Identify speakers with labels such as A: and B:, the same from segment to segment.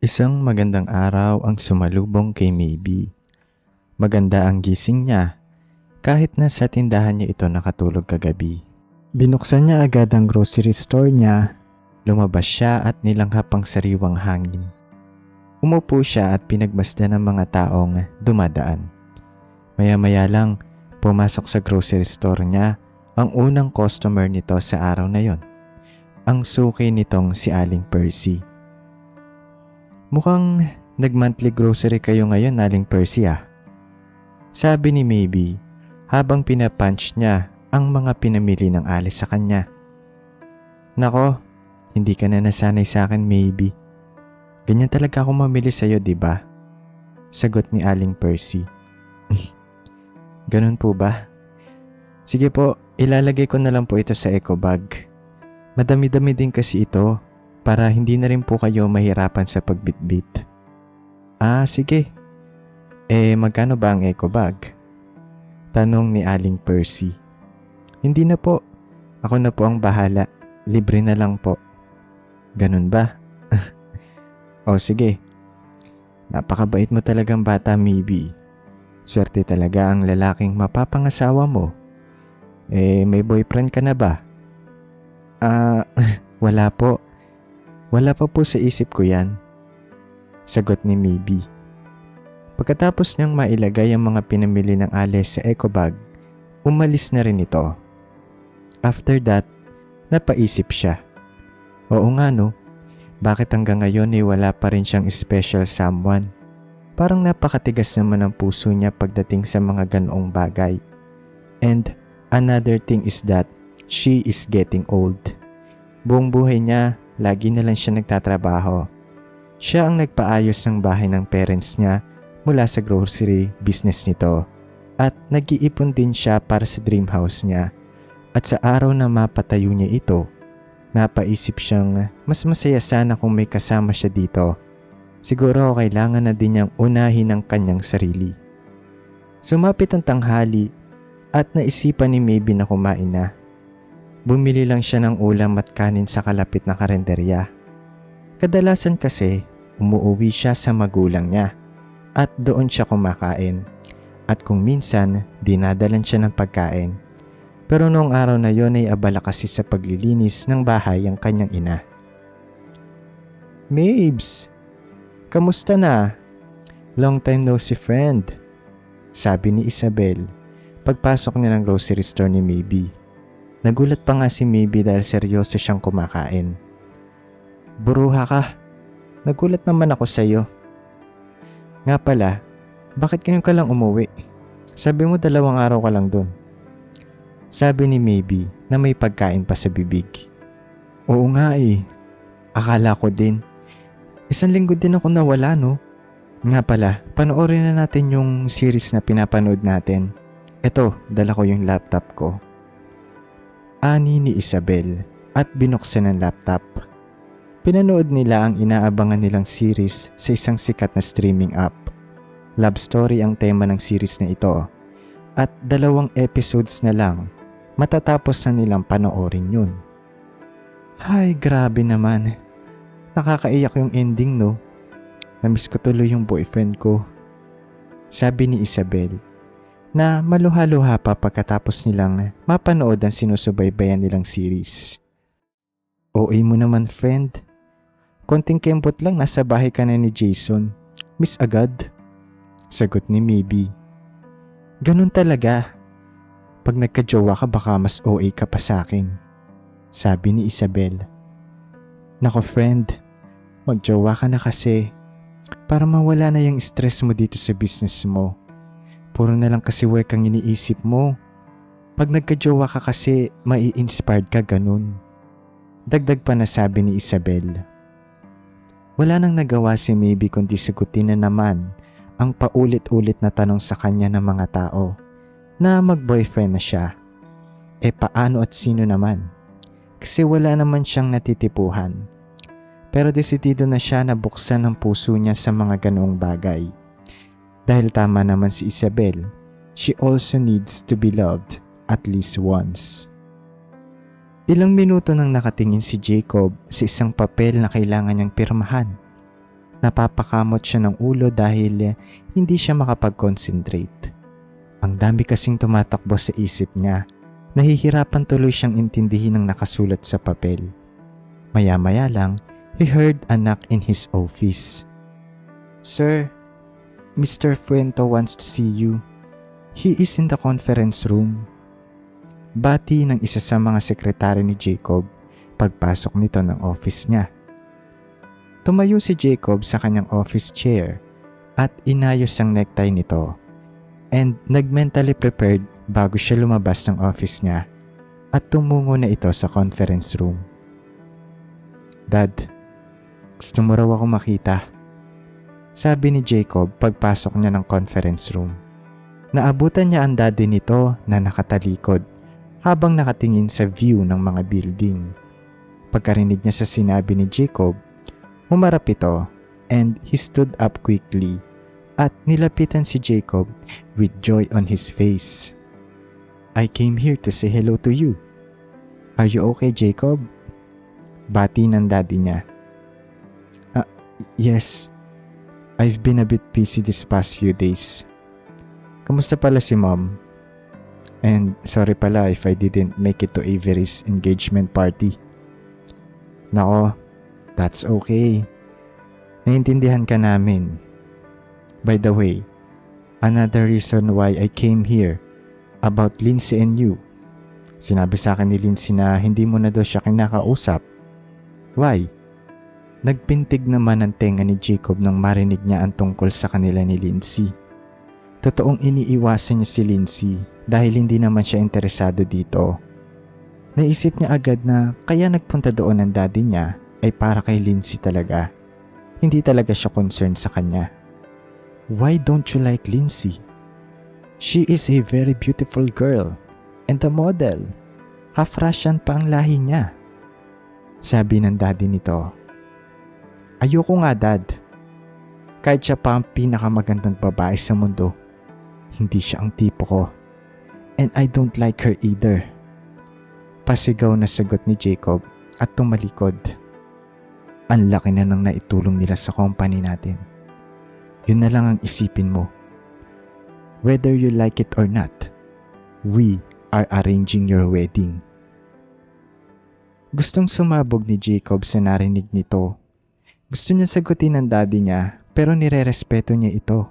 A: Isang magandang araw ang sumalubong kay Maybe. Maganda ang gising niya kahit na sa tindahan niya ito nakatulog kagabi. Binuksan niya agad ang grocery store niya. Lumabas siya at nilanghap ang sariwang hangin. Umupo siya at pinagmasdan ng mga taong dumadaan. Maya-maya lang pumasok sa grocery store niya ang unang customer nito sa araw na yon. Ang suki nitong si Aling Percy. Mukhang nag-monthly grocery kayo ngayon, Aling Percy ah. Sabi ni Maybe habang pinapunch niya ang mga pinamili ng Alice sa kanya. Nako, hindi ka na nasanay sa akin, Maybe. Ganyan talaga ako mamili sa'yo, diba? Sagot ni Aling Percy. Ganun po ba? Sige po, ilalagay ko na lang po ito sa eco bag. Madami-dami din kasi ito para hindi na rin po kayo mahirapan sa pagbitbit. Ah, sige. Magkano ba ang eco bag? Tanong ni Aling Percy. Hindi na po. Ako na po ang bahala. Libre na lang po. Ganun ba? O sige. Napakabait mo talagang bata, Maybe. Swerte talaga ang lalaking mapapangasawa mo. May boyfriend ka na ba? Wala po. Wala pa po sa isip ko yan. Sagot ni Maybe. Pagkatapos niyang mailagay ang mga pinamili ng Alice sa eco bag, umalis na rin ito. After that, napaisip siya. Oo nga no, bakit hanggang ngayon wala pa rin siyang special someone? Parang napakatigas naman ang puso niya pagdating sa mga ganoong bagay. And another thing is that she is getting old. Buong buhay niya, lagi na lang siya nagtatrabaho. Siya ang nagpaayos ng bahay ng parents niya mula sa grocery business nito at nag-iipon din siya para sa dream house niya. At sa araw na mapatayo niya ito, napaisip siyang mas masaya sana kung may kasama siya dito. Siguro kailangan na din niyang unahin ang kanyang sarili. Sumapit ang tanghali at naisipan ni Maybe na kumain na. Bumili lang siya ng ulam at kanin sa kalapit na karenderya. Kadalasan kasi umuuwi siya sa magulang niya at doon siya kumakain. At kung minsan dinadalan siya ng pagkain. Pero noong araw na yon ay abala kasi sa paglilinis ng bahay ang kanyang ina. Mabes! Kamusta na? Long time no see, friend. Sabi ni Isabel pagpasok niya ng grocery store ni Maybe. Nagulat pa nga si Maybe dahil seryoso siyang kumakain. Buruha ka. Nagulat naman ako sa'yo. Nga pala, bakit ngayon ka lang umuwi? Sabi mo 2 araw ka lang dun. Sabi ni Maybe na may pagkain pa sa bibig. Oo nga Akala ko din. 1 linggo din ako nawala no. Nga pala, panoorin na natin yung series na pinapanood natin. Eto, dala ko yung laptop ko. Ani ni Isabel at binuksan ang laptop. Pinanood nila ang inaabangan nilang series sa isang sikat na streaming app. Love story ang tema ng series na ito at 2 episodes na lang matatapos na nilang panoorin yun. Hay, grabe naman. Nakakaiyak yung ending no. Namiss ko tuloy yung boyfriend ko. Sabi ni Isabel na maluha-luha pa pagkatapos nilang mapanood ang sinusubaybayan nilang series. OA mo naman, friend. Konting kembot lang nasa bahay ka na ni Jason. Miss agad. Sagot ni Maybe. Ganun talaga. Pag nagka-jowa ka baka mas OA ka pa sa akin. Sabi ni Isabel. Nako friend, magjowa ka na kasi para mawala na yung stress mo dito sa business mo. Puro na lang kasi work ang iniisip mo. Pag nagka-jowa ka kasi mai-inspired ka ganun. Dagdag pa na sabi ni Isabel. Wala nang nagawa si Maybe kundi sagutin na naman ang paulit-ulit na tanong sa kanya ng mga tao na mag-boyfriend na siya. Paano at sino naman? Kasi wala naman siyang natitipuhan. Pero desidido na siya na buksan ang puso niya sa mga ganoong bagay. Dahil tama naman si Isabel, she also needs to be loved at least once. Ilang minuto nang nakatingin si Jacob sa isang papel na kailangan niyang pirmahan. Napapakamot siya ng ulo dahil hindi siya makapag-concentrate. Ang dami kasing tumatakbo sa isip niya. Nahihirapan tuloy siyang intindihin ang nakasulat sa papel. Maya-maya lang, he heard a knock in his office. "Sir, Mr. Fuento wants to see you. He is in the conference room." Bati ng isa sa mga sekretary ni Jacob pagpasok nito ng office niya. Tumayo si Jacob sa kanyang office chair at inayos ang necktie nito and nag-mentally prepared bago siya lumabas ng office niya at tumungo na ito sa conference room. "Dad, gusto mo raw ako makita?" sabi ni Jacob pagpasok niya ng conference room. Naabutan niya ang daddy nito na nakatalikod habang nakatingin sa view ng mga building. Pagkarinig niya sa sinabi ni Jacob, humarap ito and he stood up quickly at nilapitan si Jacob with joy on his face. "I came here to say hello to you. Are you okay, Jacob?" Bati ng daddy niya. "Yes. I've been a bit busy this past few days. Kamusta pala si Mom? And sorry pala if I didn't make it to Avery's engagement party." "Nako, that's okay. Naiintindihan ka namin. By the way, another reason why I came here about Lindsay and you. Sinabi sa akin ni Lindsay na hindi mo na daw siya kinakausap. Why?" Nagpintig naman ang tenga ni Jacob nang marinig niya ang tungkol sa kanila ni Lindsay. Totoong iniiwasan niya si Lindsay dahil hindi naman siya interesado dito. Naisip niya agad na kaya nagpunta doon ang daddy niya ay para kay Lindsay talaga. Hindi talaga siya concerned sa kanya. "Why don't you like Lindsay? She is a very beautiful girl and a model. Half Russian pa ang lahi niya," sabi ng daddy nito. "Ayoko nga, Dad. Kahit siya pa ang pinakamagandang babae sa mundo, hindi siya ang tipo ko. And I don't like her either." Pasigaw na sagot ni Jacob at tumalikod. "Ang laki na nang naitulong nila sa company natin. Yun na lang ang isipin mo. Whether you like it or not, we are arranging your wedding." Gustong sumabog ni Jacob sa narinig nito. Gusto niya sagutin ang daddy niya pero nirerespeto niya ito.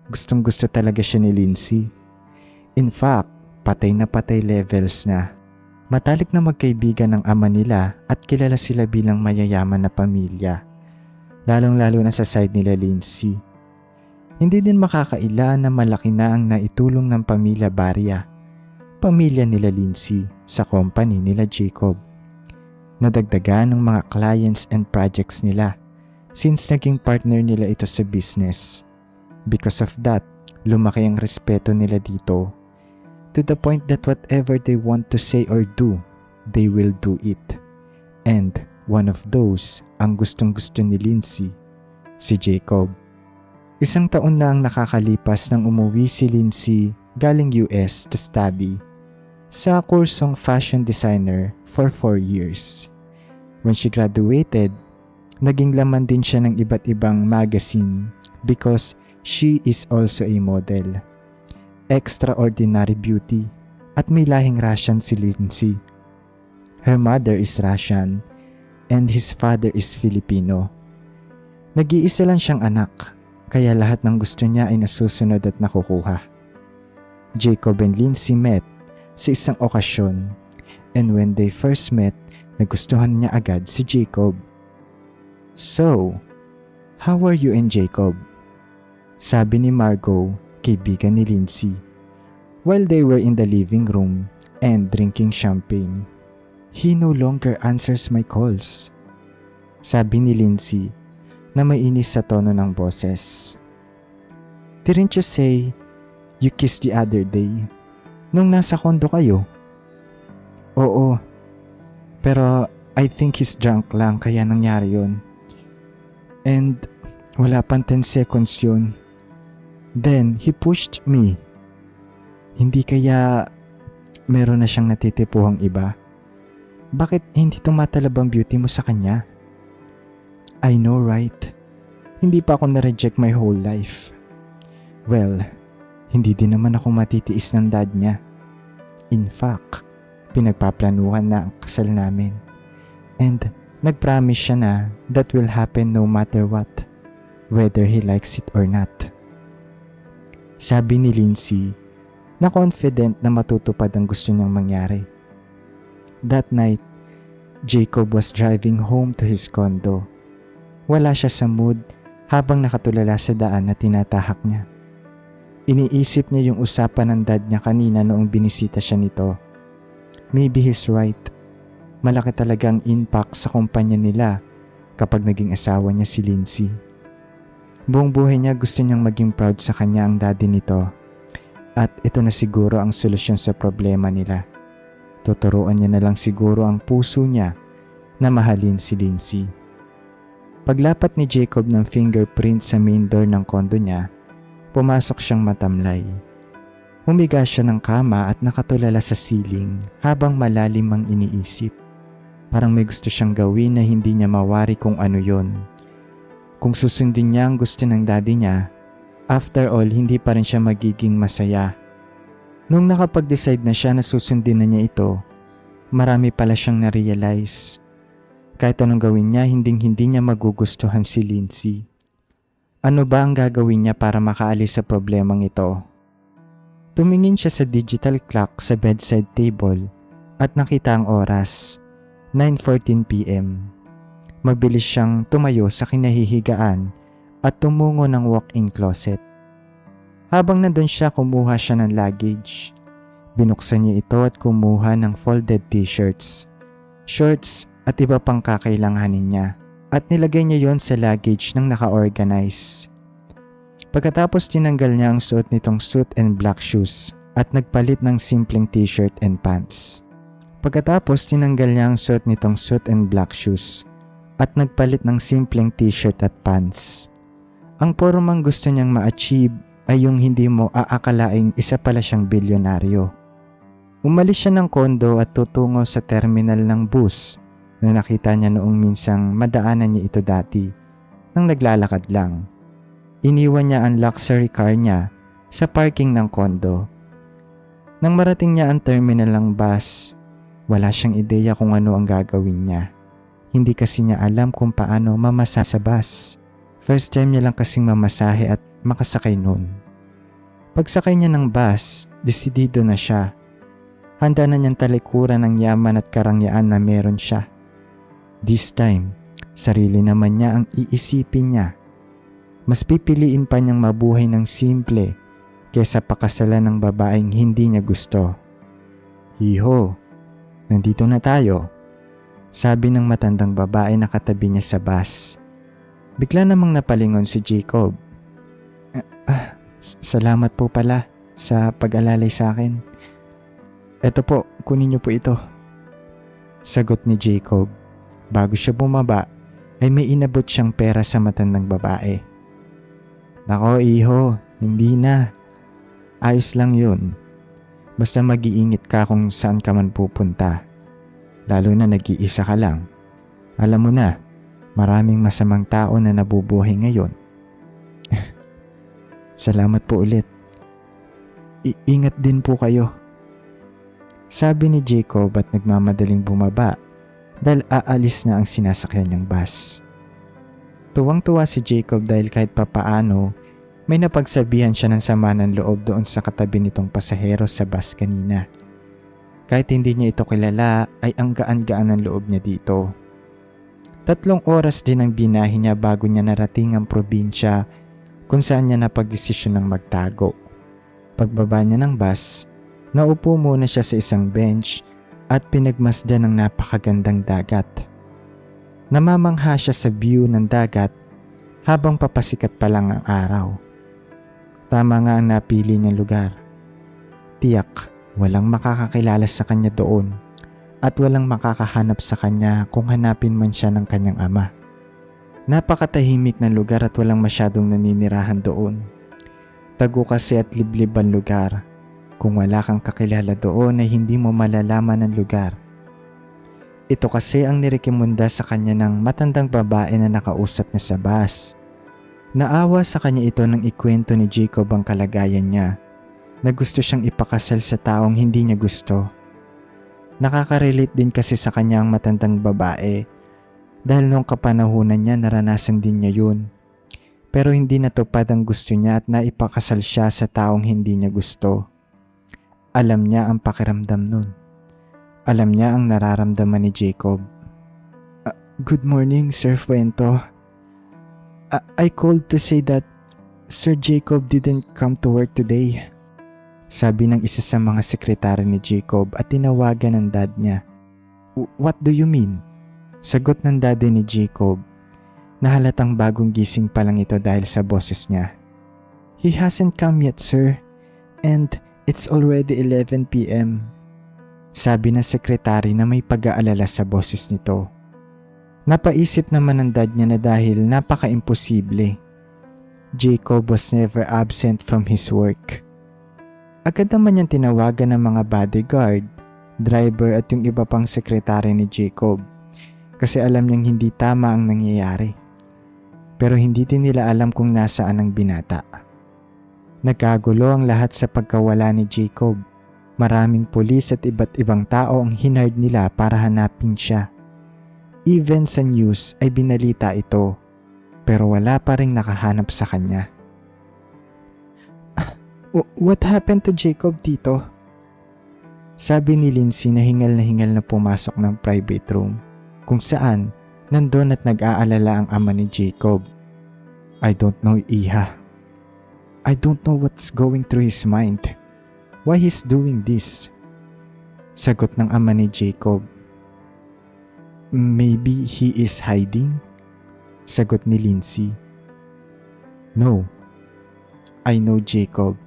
A: Gustong gusto talaga siya ni Lindsay. In fact, patay na patay levels na. Matalik na magkaibigan ng ama nila at kilala sila bilang mayayaman na pamilya. Lalong-lalo na sa side nila Lindsay. Hindi din makakaila na malaki na ang naitulong ng pamilya Barria, pamilya nila Lindsay, sa company nila Jacob. Nadagdagan ng mga clients and projects nila since naging partner nila ito sa business. Because of that, lumaki ang respeto nila dito. To the point that whatever they want to say or do, they will do it. And one of those ang gustong-gusto ni Lindsay, si Jacob. 1 taon na ang nakakalipas nang umuwi si Lindsay galing US to study sa kursong fashion designer for 4 years. When she graduated, naging laman din siya ng iba't ibang magazine because she is also a model. Extraordinary beauty at may lahing Russian si Lindsay. Her mother is Russian and his father is Filipino. Nag-iisa lang siyang anak, kaya lahat ng gusto niya ay nasusunod at nakukuha. Jacob and Lindsay met sa isang okasyon, and when they first met, nagustuhan niya agad si Jacob. "So, how are you and Jacob?" sabi ni Margot, kaibigan ni Lindsay, while they were in the living room and drinking champagne. "He no longer answers my calls," sabi ni Lindsay na mainis sa tono ng boses. "Didn't you say you kissed the other day nung nasa kondo kayo?" "Oo, pero I think he's drunk lang kaya nangyari yun. And wala pang 10 seconds yun. Then he pushed me. Hindi kaya meron na siyang natitipuhang iba? Bakit hindi tumatalab ang beauty mo sa kanya?" "I know, right? Hindi pa ako na-reject my whole life. Well, hindi din naman ako matitiis ng dad niya. In fact, pinagpaplanuhan na ang kasal namin. And nag-promise siya na that will happen no matter what, whether he likes it or not. Sabi ni Lindsay na confident na matutupad ang gusto niyang mangyari. That night, Jacob was driving home to his condo. Wala siya sa mood habang nakatulala sa daan na tinatahak niya. Iniisip niya yung usapan ng dad niya kanina noong binisita siya nito. Maybe he's right. Malaki talagang impact sa kumpanya nila kapag naging asawa niya si Lindsay. Buong buhay niya gusto niyang maging proud sa kanya ang daddy nito. At ito na siguro ang solusyon sa problema nila. Tuturuan niya na lang siguro ang puso niya na mahalin si Lindsay. Paglapat ni Jacob ng fingerprint sa main door ng kondo niya, pumasok siyang matamlay. Humiga siya ng kama at nakatulala sa ceiling habang malalim ang iniisip. Parang may gusto siyang gawin na hindi niya mawari kung ano yon. Kung susundin niya ang gusto ng daddy niya, after all hindi pa rin siya magiging masaya. Nung nakapag-decide na siya na susundin na niya ito, marami pala siyang na-realize. Kahit anong gawin niya, hindi niya magugustuhan si Lindsay. Ano ba ang gagawin niya para makaalis sa problemang ito? Tumingin siya sa digital clock sa bedside table at nakita ang oras, 9:14 p.m. Mabilis siyang tumayo sa kinahihigaan at tumungo ng walk-in closet. Habang nandun siya, kumuha siya ng luggage. Binuksan niya ito at kumuha ng folded t-shirts, shorts at iba pang kakailanganin niya at nilagay niya yon sa luggage ng naka-organize. Pagkatapos tinanggal niya ang suot nitong suit and black shoes at nagpalit ng simpleng t-shirt and pants. Pagkatapos tinanggal niya ang suot nitong suit and black shoes at nagpalit ng simpleng t-shirt at pants. Ang pormang gusto niyang ma-achieve ay yung hindi mo aakalaing isa pala siyang bilyonaryo. Umalis siya ng kondo at tutungo sa terminal ng bus na nakita niya noong minsang madaanan niya ito dati nang naglalakad lang. Iniwan niya ang luxury car niya sa parking ng kondo. Nang marating niya ang terminal ng bus, wala siyang ideya kung ano ang gagawin niya. Hindi kasi niya alam kung paano mamasa sa bus. First time niya lang kasing mamasahe at makasakay noon. Pagsakay niya ng bus, desidido na siya. Handa na niyang talikuran ang yaman at karangyaan na meron siya. This time, sarili naman niya ang iisipin niya. Mas pipiliin pa niyang mabuhay ng simple kesa pakasalan ng babaeng hindi niya gusto. Hiho, nandito na tayo. Sabi ng matandang babae na katabi niya sa bus. Bigla namang napalingon si Jacob. Salamat po pala sa pag-alalay sa akin. Eto po, kunin niyo po ito. Sagot ni Jacob. Bago siya bumaba, ay may inabot siyang pera sa matandang babae. Nako iho, hindi na. Ayos lang yun. Basta mag-iingat ka kung saan ka man pupunta. Lalo na nag-iisa ka lang. Alam mo na, maraming masamang tao na nabubuhay ngayon. Salamat po ulit. Ingat din po kayo. Sabi ni Jacob at nagmamadaling bumaba dahil aalis na ang sinasakyan niyang bus. Tuwang-tuwa si Jacob dahil kahit papaano may napagsabihan siya ng sama ng loob doon sa katabi nitong pasahero sa bus kanina. Kahit hindi niya ito kilala ay ang gaan-gaan ng loob niya dito. 3 oras din ang binahe niya bago niya narating ang probinsya kung saan niya napagdesisyon ng magtago. Pagbaba niya ng bus, naupo muna siya sa isang bench at pinagmasdan ng napakagandang dagat. Namamangha siya sa view ng dagat habang papasikat pa lang ang araw. Tama nga ang napili niyang lugar. Tiyak, walang makakakilala sa kanya doon at walang makakahanap sa kanya kung hanapin man siya ng kanyang ama. Napakatahimik ng lugar at walang masyadong naninirahan doon. Tago kasi at liblib ang lugar. Kung wala kang kakilala doon ay hindi mo malalaman ang lugar. Ito kasi ang nirekomenda sa kanya ng matandang babae na nakausap niya sa bus. Naawa sa kanya ito nang ikwento ni Jacob ang kalagayan niya na gusto siyang ipakasal sa taong hindi niya gusto. Nakaka-relate din kasi sa kanya ang matandang babae dahil noong kapanahunan niya naranasan din niya yun. Pero hindi natupad ang gusto niya at naipakasal siya sa taong hindi niya gusto. Alam niya ang pakiramdam nun. Alam niya ang nararamdaman ni Jacob. Good morning, Sir Fuento. I called to say that Sir Jacob didn't come to work today. Sabi ng isa sa mga sekretary ni Jacob at tinawagan ng dad niya. What do you mean? Sagot ng daddy ni Jacob na halatang bagong gising pa lang ito dahil sa boses niya. He hasn't come yet, sir. And it's already 11 p.m. Sabi ng sekretary na may pag-aalala sa boses nito. Napaisip naman ng dad niya na dahil napaka-imposible. Jacob was never absent from his work. Agad naman niyang tinawagan ng mga bodyguard, driver at yung iba pang sekretary ni Jacob kasi alam niyang hindi tama ang nangyayari. Pero hindi din nila alam kung nasaan ang binata. Nagkagulo ang lahat sa pagkawala ni Jacob. Maraming pulis at iba't ibang tao ang hinard nila para hanapin siya. Even sa news ay binalita ito pero wala pa ring nakahanap sa kanya. What happened to Jacob, Tito? Sabi ni Lindsay na hingal na pumasok ng private room kung saan nandun at nag-aalala ang ama ni Jacob. I don't know, Iha. I don't know what's going through his mind. Why he's doing this? Sagot ng ama ni Jacob. Maybe he is hiding? Sagot ni Lindsay. No. I know Jacob.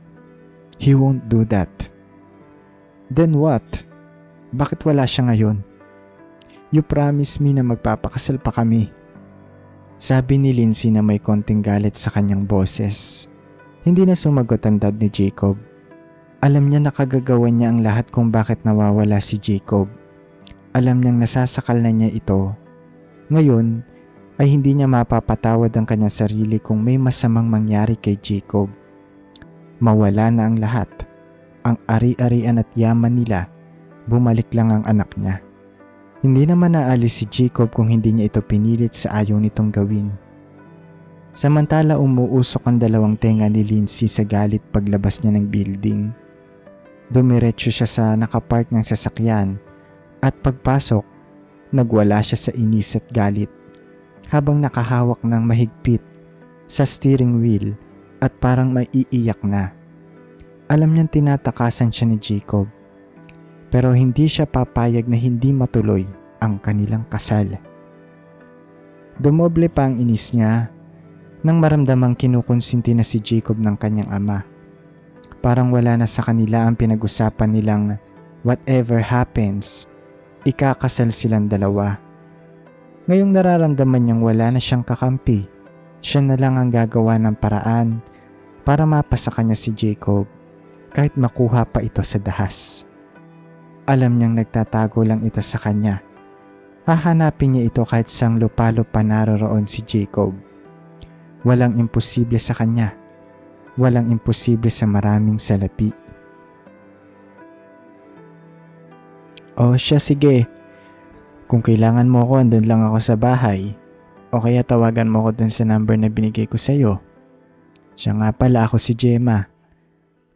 A: He won't do that. Then what? Bakit wala siya ngayon? You promised me na magpapakasal pa kami. Sabi ni Lindsay na may konting galit sa kanyang boses. Hindi na sumagot ang dad ni Jacob. Alam niya na kagagawan niya ang lahat kung bakit nawawala si Jacob. Alam niyang nasasakal na niya ito. Ngayon ay hindi niya mapapatawad ang kanyang sarili kung may masamang mangyari kay Jacob. Mawala na ang lahat. Ang ari-arian at yaman nila, bumalik lang ang anak niya. Hindi naman naalis si Jacob kung hindi niya ito pinilit sa ayaw nitong gawin. Samantala umuusok ang dalawang tenga ni Lindsay sa galit paglabas niya ng building. Dumiretso siya sa nakapark ng sasakyan at pagpasok, nagwala siya sa inis at galit habang nakahawak ng mahigpit sa steering wheel at parang maiiyak na. Alam niyang tinatakasan siya ni Jacob pero hindi siya papayag na hindi matuloy ang kanilang kasal. Dumoble pa ang inis niya nang maramdamang kinukonsinti na si Jacob ng kanyang ama. Parang wala na sa kanila ang pinag-usapan nilang whatever happens, ikakasal silang dalawa. Ngayong nararamdaman niyang wala na siyang kakampi, siya na lang ang gagawa ng paraan para mapasa kanya si Jacob kahit makuha pa ito sa dahas. Alam niyang nagtatago lang ito sa kanya. Hahanapin niya ito kahit sang lupalo pa naroroon si Jacob. Walang imposible sa kanya. Walang imposible sa maraming salapi. O siya, sige. Kung kailangan mo ako, andun lang ako sa bahay. O kaya tawagan mo ako dun sa number na binigay ko sa'yo. Siya nga pala, ako si Gemma.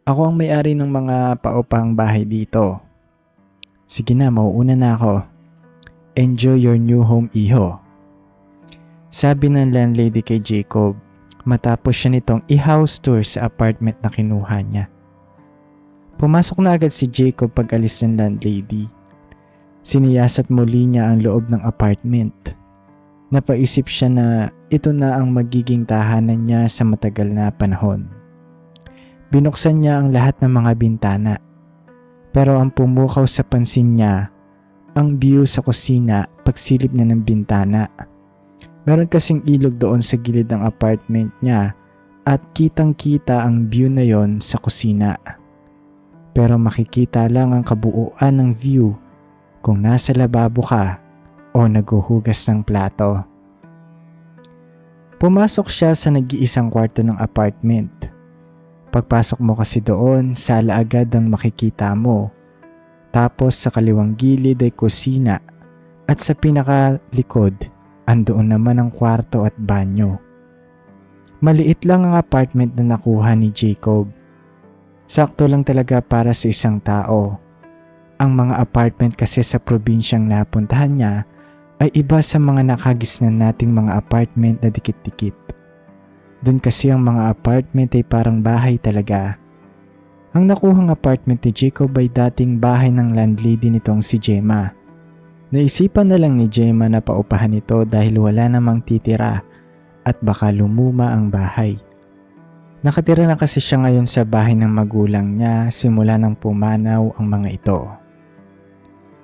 A: Ako ang may-ari ng mga paupang bahay dito. Sige na, mauuna na ako. Enjoy your new home, iho. Sabi ng landlady kay Jacob matapos siya nitong i-house tour sa apartment na kinuha niya. Pumasok na agad si Jacob pag alis ng landlady. Siniyasat muli niya ang loob ng apartment. Napaisip siya na ito na ang magiging tahanan niya sa matagal na panahon. Binuksan niya ang lahat ng mga bintana. Pero ang pumukaw sa pansin niya, ang view sa kusina pagsilip niya ng bintana. Meron kasing ilog doon sa gilid ng apartment niya at kitang-kita ang view na yon sa kusina. Pero makikita lang ang kabuuan ng view kung nasa lababo ka o naghuhugas ng plato. Pumasok siya sa nag-iisang kwarto ng apartment. Pagpasok mo kasi doon, sala agad ang makikita mo. Tapos sa kaliwang gilid ay kusina at sa pinakalikod, andoon naman ang kwarto at banyo. Maliit lang ang apartment na nakuha ni Jacob. Sakto lang talaga para sa isang tao. Ang mga apartment kasi sa probinsyang napuntahan niya ay iba sa mga nakagisnan nating mga apartment na dikit-dikit. Doon kasi ang mga apartment ay parang bahay talaga. Ang nakuhang apartment ni Jacob ay dating bahay ng landlady nitong si Gemma. Naisipan na lang ni Gemma na paupahan ito dahil wala namang titira at baka lumuma ang bahay. Nakatira na kasi siya ngayon sa bahay ng magulang niya simula nang pumanaw ang mga ito.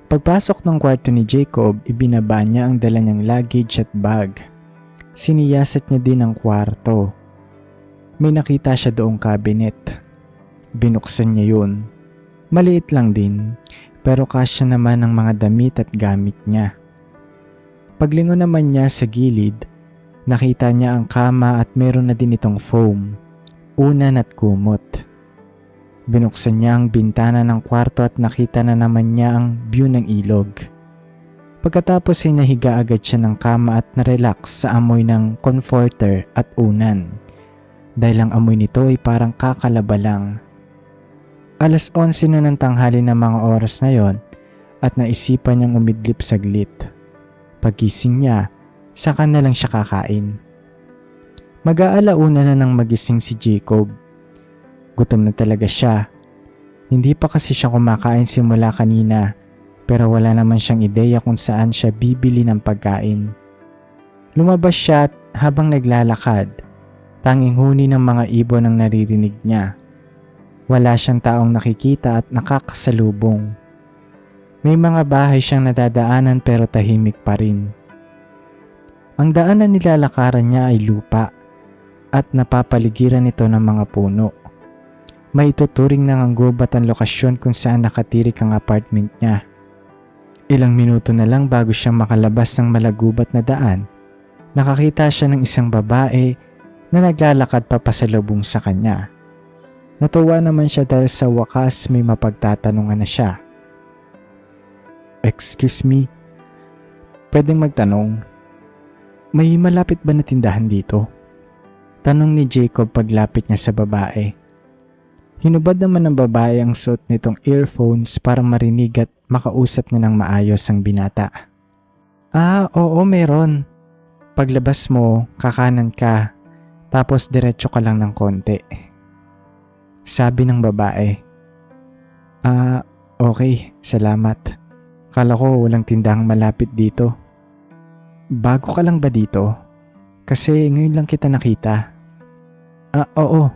A: Pagpasok ng kwarto ni Jacob, ibinaba niya ang dala niyang luggage at bag. Siniyasat niya din ang kwarto. May nakita siya doong cabinet. Binuksan niya yun. Maliit lang din, pero kasya naman ang mga damit at gamit niya. Paglingon naman niya sa gilid, nakita niya ang kama at meron na din itong foam, unan at kumot. Binuksan niya ang bintana ng kwarto at nakita na naman niya ang view ng ilog. Pagkatapos ay nahiga agad siya ng kama at narelax sa amoy ng comforter at unan. Dahil ang amoy nito ay parang kakalaba lang. 11:00 na ng tanghali na mga oras na yon at naisipan niyang umidlip saglit. Pagising niya, saka na lang siya kakain. Mag-aalauna na nang magising si Jacob. Gutom na talaga siya. Hindi pa kasi siya kumakain simula kanina. Pero wala naman siyang ideya kung saan siya bibili ng pagkain. Lumabas siya at habang naglalakad, tanging huni ng mga ibon ang naririnig niya. Wala siyang taong nakikita at nakakasalubong. May mga bahay siyang nadadaanan pero tahimik pa rin. Ang daan na nilalakaran niya ay lupa at napapaligiran ito ng mga puno. May ituturing ng ang gubat ang lokasyon kung saan nakatirik ang apartment niya. Ilang minuto na lang bago siya makalabas ng malagubat na daan, nakakita siya ng isang babae na naglalakad papasalubong sa kanya. Natuwa naman siya dahil sa wakas may mapagtatanungan na siya. "Excuse me, pwedeng magtanong, may malapit ba na tindahan dito?" Tanong ni Jacob paglapit niya sa babae. Hinubad naman ng babae ang suot nitong earphones para marinig at makausap niya ng maayos ang binata. Oo, meron. Paglabas mo, kakanan ka, tapos diretso ka lang ng konti." Sabi ng babae. Okay, salamat. Kala ko walang tindahang malapit dito. Bago ka lang ba dito? Kasi ngayon lang kita nakita. Oo.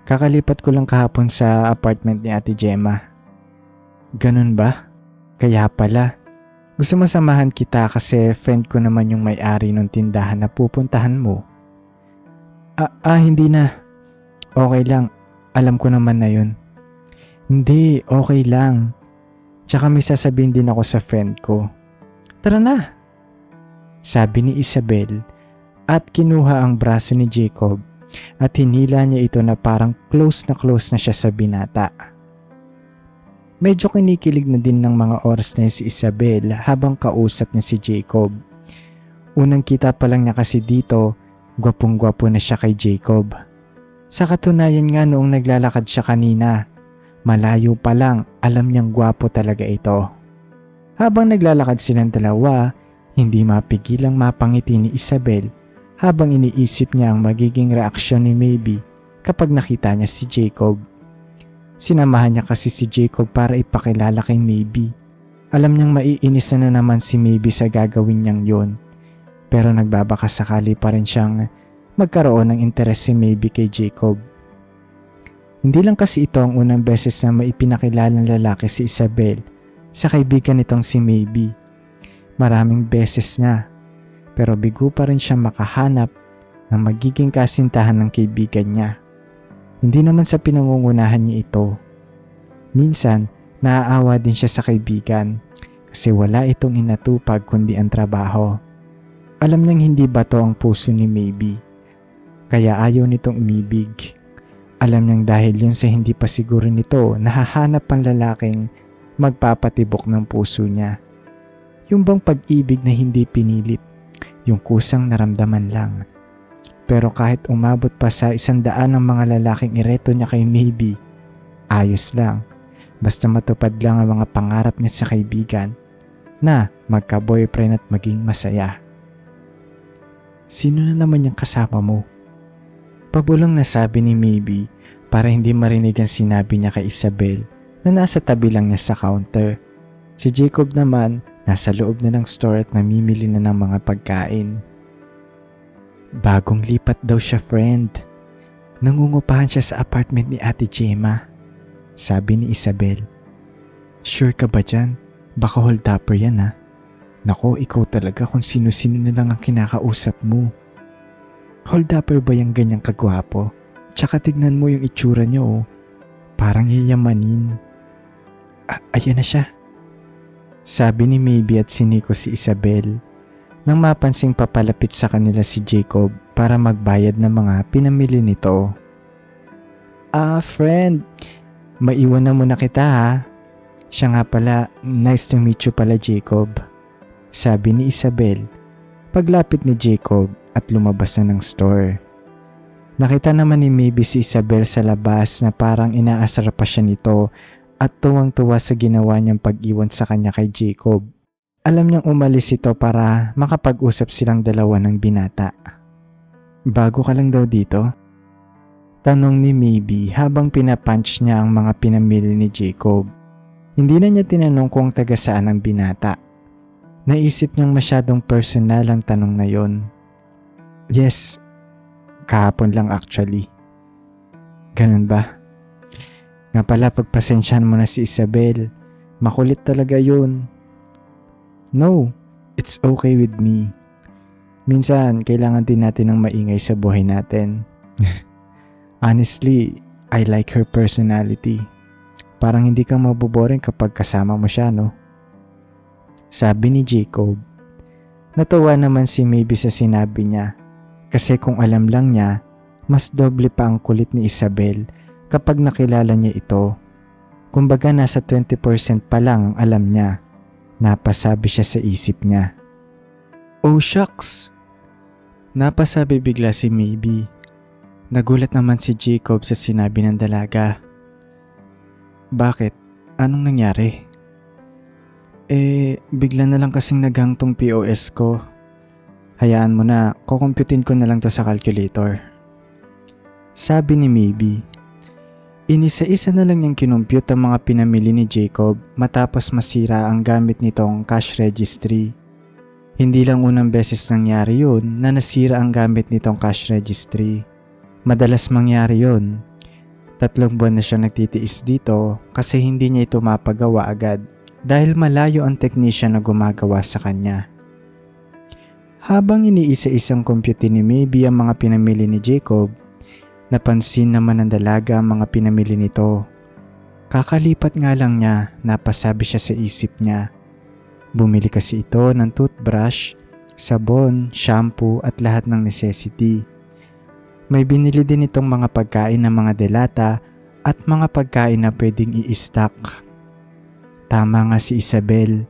A: Kakalipat ko lang kahapon sa apartment ni Ate Gemma. Ganun ba? Kaya pala. Gusto mo samahan kita kasi friend ko naman yung may-ari ng tindahan na pupuntahan mo. Hindi na. Okay lang. Alam ko naman na yun. Hindi, okay lang. Tsaka may sasabihin din ako sa friend ko. Tara na. Sabi ni Isabel at kinuha ang braso ni Jacob at hinila niya ito na parang close na siya sa binata. Medyo kinikilig na din ng mga oras na si Isabel habang kausap niya si Jacob. Unang kita pa lang niya kasi dito, gwapong-gwapo na siya kay Jacob. Sa katunayan nga noong naglalakad siya kanina, malayo pa lang alam niyang gwapo talaga ito. Habang naglalakad silang dalawa, hindi mapigilang mapangiti ni Isabel habang iniisip niya ang magiging reaksyon ni Maybe kapag nakita niya si Jacob. Sinamahan niya kasi si Jacob para ipakilala kay Maybe. Alam niyang maiinis na naman si Maybe sa gagawin niyang yon. Pero nagbabaka sakali pa rin siyang magkaroon ng interes si Maybe kay Jacob. Hindi lang kasi ito ang unang beses na maipinakilala ng lalaki si Isabel sa kaibigan nitong si Maybe. Maraming beses na, pero bigo pa rin siya makahanap ng magiging kasintahan ng kaibigan niya. Hindi naman sa pinangungunahan niya ito. Minsan, naaawa din siya sa kaibigan kasi wala itong inatupag kundi ang trabaho. Alam niyang hindi bato ang puso ni Maybe. kaya ayaw nitong umibig. Alam niyang dahil yun sa hindi pa siguro nito, nahahanap ang lalaking magpapatibok ng puso niya. Yung bang pag-ibig na hindi pinilit, yung kusang naramdaman lang. Pero kahit umabot pa sa 100 ang mga lalaking ireto niya kay Maybe, ayos lang. Basta matupad lang ang mga pangarap niya sa kaibigan na magka-boyfriend at maging masaya. Sino na naman yung kasama mo? Pabulong na sabi ni Maybe para hindi marinig ang sinabi niya kay Isabel na nasa tabi lang niya sa counter. Si Jacob naman nasa loob na ng store at namimili na ng mga pagkain. Bagong lipat daw siya, friend. Nangungupahan siya sa apartment ni Ate Gemma, sabi ni Isabel. Sure ka ba dyan? Baka hold-upper yan ha. Nako, ikaw talaga kung sino-sino na lang ang kinakausap mo. Hold-upper ba yung ganyang kagwapo? Tsaka tignan mo yung itsura niyo oh. Parang yayamanin. Ayan na siya. Sabi ni Maybe at siniko si Isabel nang mapansing papalapit sa kanila si Jacob para magbayad ng mga pinamili nito. Friend, maiwan na muna kita ha. Siya nga pala, nice to meet you pala Jacob. Sabi ni Isabel paglapit ni Jacob at lumabas na ng store. Nakita naman ni Maybe si Isabel sa labas na parang inaasar pa siya nito at tuwang-tuwa sa ginawa niyang pag-iwan sa kanya kay Jacob. Alam niyang umalis ito para makapag-usap silang dalawa ng binata. Bago ka lang daw dito? Tanong ni Maybe habang pinapunch niya ang mga pinamili ni Jacob. Hindi na niya tinanong kung taga saan ang binata. Naisip niyang masyadong personal ang tanong na yon. Yes, kahapon lang actually. Ganun ba? Nga pala pagpasensyahan mo na si Isabel. Makulit talaga yun. No, it's okay with me. Minsan, kailangan din natin ng maingay sa buhay natin. Honestly, I like her personality. Parang hindi kang maboboring kapag kasama mo siya, no? Sabi ni Jacob. Natuwa naman si Maybe sa sinabi niya. Kasi kung alam lang niya, mas doble pa ang kulit ni Isabel kapag nakilala niya ito. Kumbaga nasa 20% pa lang alam niya. Napasabi siya sa isip niya. Oh shucks! Napasabi bigla si Maybe. Nagulat naman si Jacob sa sinabi ng dalaga. Bakit? Anong nangyari? Bigla na lang kasing naghangtong POS ko. Hayaan mo na, kukumputin ko na lang to sa calculator. Sabi ni Maybe. Inisa-isa na lang niyang kinumpute ang mga pinamili ni Jacob matapos masira ang gamit nitong cash registry. Hindi lang unang beses nangyari yun na nasira ang gamit nitong cash registry. Madalas mangyari yun. 3 buwan na siya nagtitiis dito kasi hindi niya ito mapagawa agad dahil malayo ang technician na gumagawa sa kanya. Habang iniisa-isang compute ni Maybe ang mga pinamili ni Jacob, napansin naman ng dalaga ang mga pinamili nito. Kakalipat nga lang niya, napasabi siya sa isip niya. Bumili kasi ito ng toothbrush, sabon, shampoo at lahat ng necessity. May binili din itong mga pagkain ng mga delata at mga pagkain na pwedeng i-stock. Tama nga si Isabel.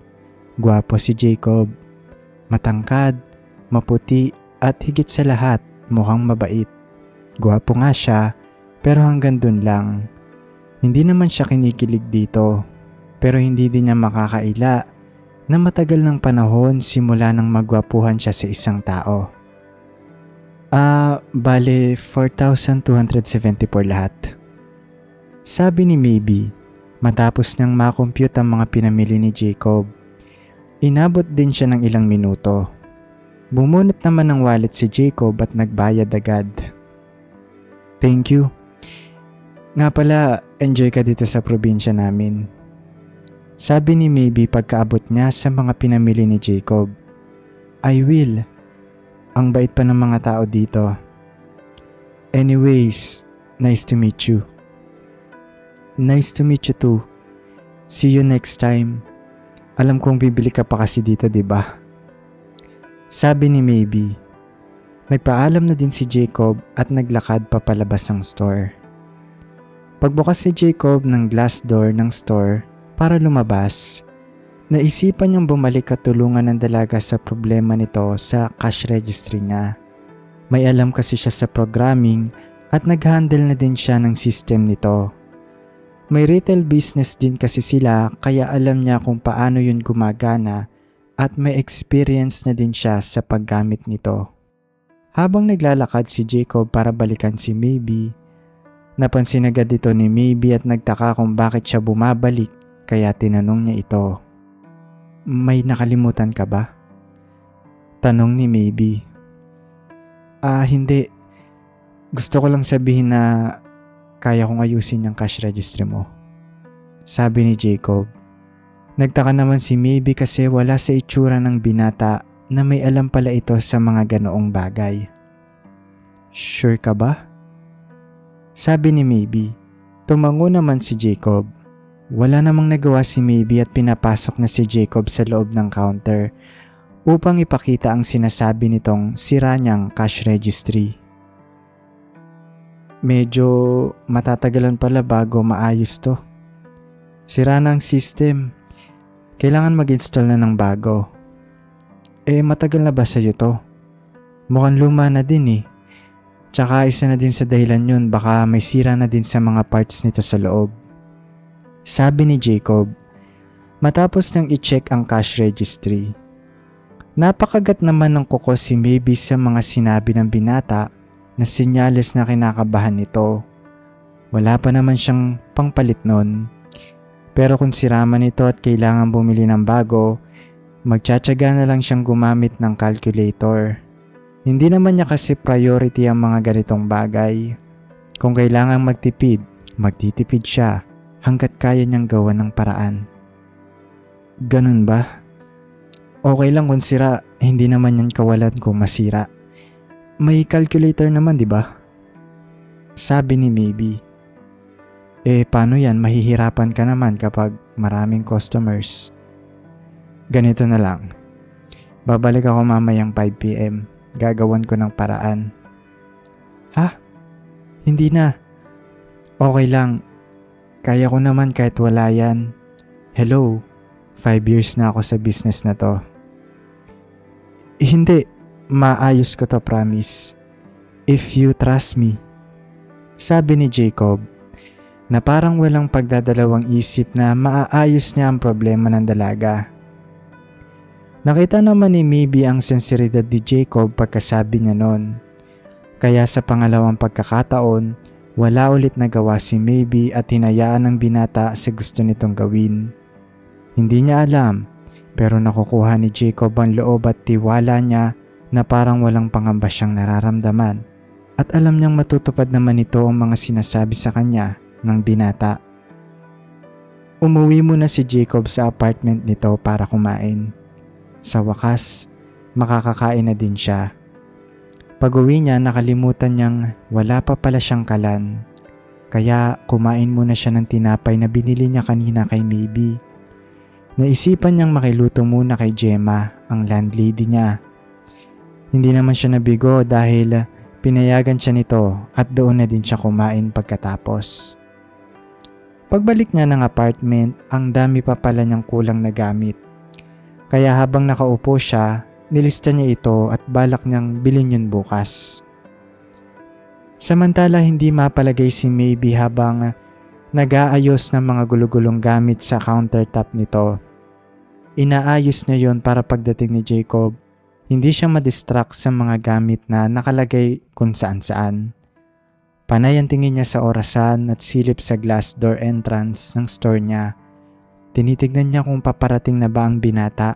A: Gwapo si Jacob. Matangkad, maputi at higit sa lahat mukhang mabait. Gwapo nga siya pero hanggang dun lang. Hindi naman siya kinikilig dito pero hindi din niya makakaila na matagal ng panahon simula nang magwapuhan siya sa isang tao. Bale 4,274 lahat. Sabi ni Maybe matapos niyang makompute ang mga pinamili ni Jacob. Inabot din siya ng ilang minuto. Bumunot naman ng wallet si Jacob at nagbayad agad. Thank you. Nga pala, enjoy ka dito sa probinsya namin. Sabi ni Maybe pagkaabot niya sa mga pinamili ni Jacob. I will. Ang bait pa ng mga tao dito. Anyways, nice to meet you. Nice to meet you too. See you next time. Alam kong bibili ka pa kasi dito, 'di ba? Sabi ni Maybe. Nagpaalam na din si Jacob at naglakad papalabas ng store. Pagbukas si Jacob ng glass door ng store para lumabas, naisipan niyang bumalik at tulungan ng dalaga sa problema nito sa cash registry niya. May alam kasi siya sa programming at nag-handle na din siya ng system nito. May retail business din kasi sila kaya alam niya kung paano yun gumagana at may experience na din siya sa paggamit nito. Habang naglalakad si Jacob para balikan si Maybe, napansin agad ito ni Maybe at nagtaka kung bakit siya bumabalik kaya tinanong niya ito. May nakalimutan ka ba? Tanong ni Maybe. Hindi. Gusto ko lang sabihin na kaya kong ayusin yung cash registry mo. Sabi ni Jacob. Nagtaka naman si Maybe kasi wala sa itsura ng binata na may alam pala ito sa mga ganoong bagay. Sure ka ba? Sabi ni Maybe. Tumango naman si Jacob. Wala namang nagawa si Maybe at pinapasok na si Jacob sa loob ng counter upang ipakita ang sinasabi nitong sira niyang cash registry. Medyo matatagalan pala bago maayos to. Sira na ang system. Kailangan mag-install na ng bago. Matagal na ba sa'yo to? Mukhang luma na din eh. Tsaka isa na din sa dahilan yun, baka may sira na din sa mga parts nito sa loob. Sabi ni Jacob, matapos nang i-check ang cash registry. Napakagat naman ng kuko si Maybe sa mga sinabi ng binata na senyales na kinakabahan nito. Wala pa naman siyang pangpalit nun. Pero kung sira man ito at kailangan bumili ng bago, magtsatsaga na lang siyang gumamit ng calculator. Hindi naman niya kasi priority ang mga ganitong bagay. Kung kailangan magtipid, magtitipid siya hanggat kaya niyang gawa ng paraan. Ganun ba? Okay lang kung sira, hindi naman yan kawalan kung masira. May calculator naman, di ba? Sabi ni Maybe. Paano yan? Mahihirapan ka naman kapag maraming customers. Ganito na lang. Babalik ako mamayang 5 PM. Gagawan ko ng paraan. Ha? Hindi na. Okay lang. Kaya ko naman kahit wala yan. Hello, 5 years na ako sa business na to. Hindi. Maayos ko to, promise. If you trust me. Sabi ni Jacob na parang walang pagdadalawang isip na maaayos niya ang problema ng dalaga. Nakita naman ni Maybe ang sensiridad ni Jacob pagkasabi niya nun. Kaya sa pangalawang pagkakataon, wala ulit nagawa si Maybe at hinayaan ng binata sa gusto nitong gawin. Hindi niya alam, pero nakukuha ni Jacob ang loob at tiwala niya na parang walang pangamba siyang nararamdaman. At alam niyang matutupad naman ito ang mga sinasabi sa kanya ng binata. Umuwi muna si Jacob sa apartment nito para kumain. Sa wakas, makakakain na din siya. Pag-uwi niya, nakalimutan niyang wala pa pala siyang kalan. Kaya kumain muna siya ng tinapay na binili niya kanina kay Maybe. Naisipan niyang makiluto muna kay Gemma, ang landlady niya. Hindi naman siya nabigo dahil pinayagan siya nito at doon na din siya kumain pagkatapos. Pagbalik niya ng apartment, ang dami pa pala niyang kulang na gamit. Kaya habang nakaupo siya, nilista niya ito at balak niyang bilhin yun bukas. Samantala hindi mapalagay si Maybe habang nag-aayos ng mga gulugulong gamit sa countertop nito. Inaayos niya yon para pagdating ni Jacob, hindi siya madistract sa mga gamit na nakalagay kung saan-saan. Panay ang tingin niya sa orasan at silip sa glass door entrance ng store niya. Tinitignan niya kung paparating na ba ang binata.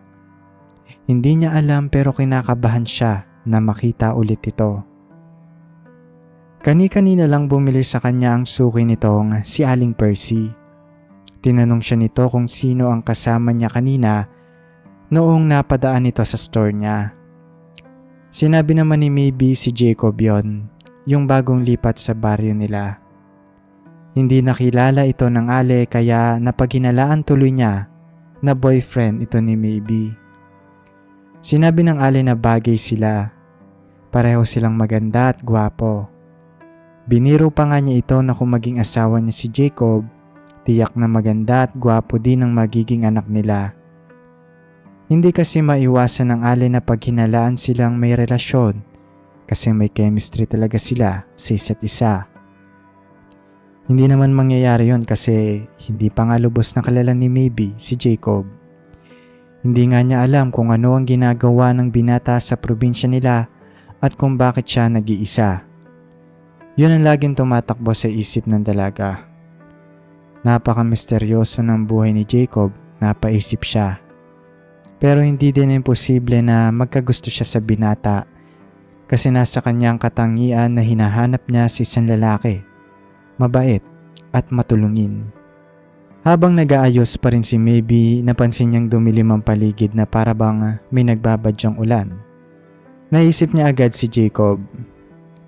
A: Hindi niya alam pero kinakabahan siya na makita ulit ito. Kani-kanina lang bumili sa kanya ang suki nitong si Aling Percy. Tinanong siya nito kung sino ang kasama niya kanina noong napadaan ito sa store niya. Sinabi naman ni Maybe si Jacob yon, yung bagong lipat sa baryo nila. Hindi nakilala ito ng Ale kaya napaghinalaan tuloy niya na boyfriend ito ni Maybe. Sinabi ng Ale na bagay sila. Pareho silang maganda at gwapo. Biniro pa nga niya ito na kung maging asawa niya si Jacob, tiyak na maganda at gwapo din ang magiging anak nila. Hindi kasi maiwasan ng Allen na paghinalaan silang may relasyon kasi may chemistry talaga sila sa isa't isa. Hindi naman mangyayari yon kasi hindi pa nga lubos na kilala ni Maybe si Jacob. Hindi nga niya alam kung ano ang ginagawa ng binata sa probinsya nila at kung bakit siya nag-iisa. Yun ang laging tumatakbo sa isip ng dalaga. Napaka-misteryoso ng buhay ni Jacob, napaisip siya. Pero hindi din imposible na magkagusto siya sa binata kasi nasa kanyang katangian na hinahanap niya si isang lalaki, mabait at matulungin. Habang nag-aayos pa rin si Maybe, napansin niyang dumilim ang paligid na para bang may nagbabadyang ulan. Naisip niya agad si Jacob.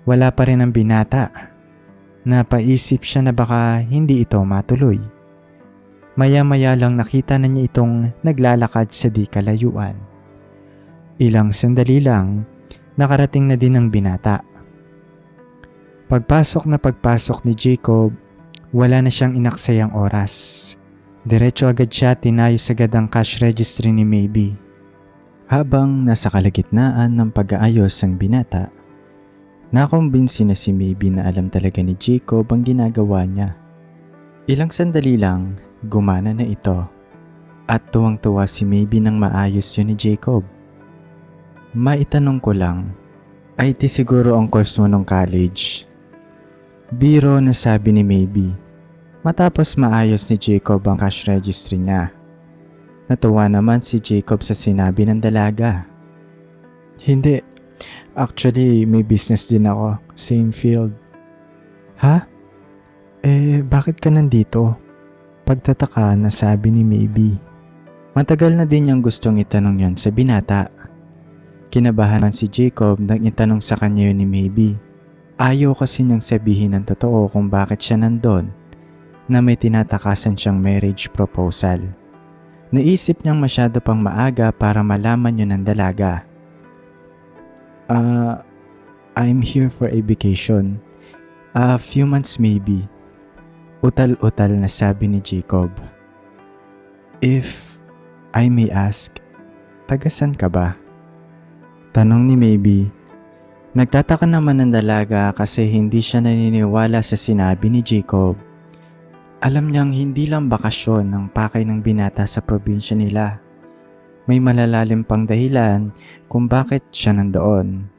A: Wala pa rin ang binata. Napaisip siya na baka hindi ito matuloy. Maya-maya lang nakita na niya itong naglalakad sa di kalayuan. Ilang sandali lang, nakarating na din ang binata. Pagpasok ni Jacob, wala na siyang inaksayang oras. Diretso agad siya tinayos agad ang cash registry ni Maybe. Habang nasa kalagitnaan ng pag-aayos ang binata, nakumbinsi na si Maybe na alam talaga ni Jacob ang ginagawa niya. Ilang sandali lang, gumana na ito. At tuwang-tuwa si Maybe nang maayos yun ni Jacob. Maitanong ko lang, IT siguro ang course mo nung college? Biro na sabi ni Maybe. Matapos maayos ni Jacob ang cash registry niya. Natuwa naman si Jacob sa sinabi ng dalaga. Hindi. Actually, may business din ako. Same field. Ha? Bakit ka nandito? Pagtataka na sabi ni Maybe. Matagal na din niyang gustong itanong yon sa binata. Kinabahan man si Jacob nang itanong sa kanya yun ni Maybe. Ayaw kasi niyang sabihin ng totoo kung bakit siya nandun na may tinatakasan siyang marriage proposal. Naisip niyang masyado pang maaga para malaman yun ng dalaga. I'm here for a vacation. A few months maybe. Utal-utal na sabi ni Jacob. If I may ask, tagasan ka ba? Tanong ni Maybe. Nagtataka naman ng dalaga kasi hindi siya naniniwala sa sinabi ni Jacob. Alam niyang hindi lang bakasyon ang pakay ng binata sa probinsya nila. May malalalim pang dahilan kung bakit siya nandoon.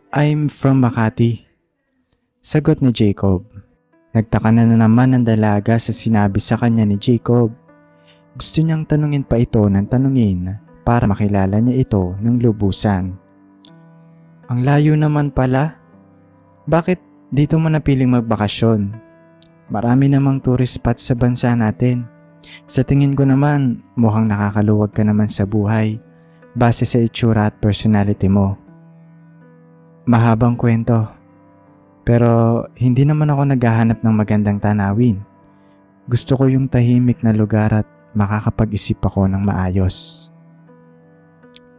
A: I'm from Makati. Sagot ni Jacob. Nagtaka na naman ang dalaga sa sinabi sa kanya ni Jacob. Gusto niyang tanungin pa ito ng tanungin para makilala niya ito ng lubusan. Ang layo naman pala. Bakit dito mo napiling magbakasyon? Marami namang tourist spots sa bansa natin. Sa tingin ko naman, mukhang nakakaluwag ka naman sa buhay base sa itsura at personality mo. Mahabang kwento. Pero hindi naman ako naghahanap ng magandang tanawin. Gusto ko yung tahimik na lugar at makakapag-isip ako ng maayos.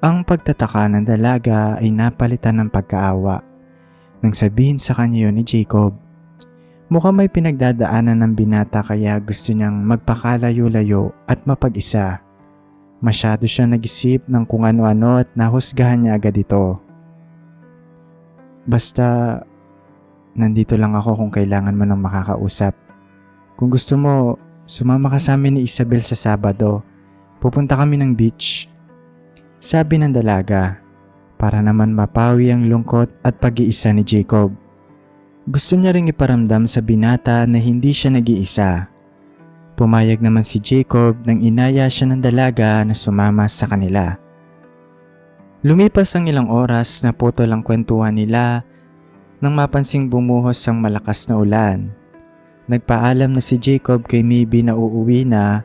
A: Ang pagtataka ng dalaga ay napalitan ng pagkaawa nang sabihin sa kanya yun ni Jacob. Mukhang may pinagdadaanan ng binata kaya gusto niyang magpakalayo-layo at mapag-isa. Masyado siya nag-isip ng kung ano-ano at nahusgahan niya agad ito. Basta, nandito lang ako kung kailangan mo ng makakausap. Kung gusto mo, sumama ka sa amin ni Isabel sa Sabado. Pupunta kami ng beach. Sabi ng dalaga, para naman mapawi ang lungkot at pag-iisa ni Jacob. Gusto niya ring iparamdam sa binata na hindi siya nag-iisa. Pumayag naman si Jacob nang inaya siya ng dalaga na sumama sa kanila. Lumipas ang ilang oras na putol ang kwentuhan nila nang mapansing bumuhos ang malakas na ulan. Nagpaalam na si Jacob kay Maybe na uuwi na,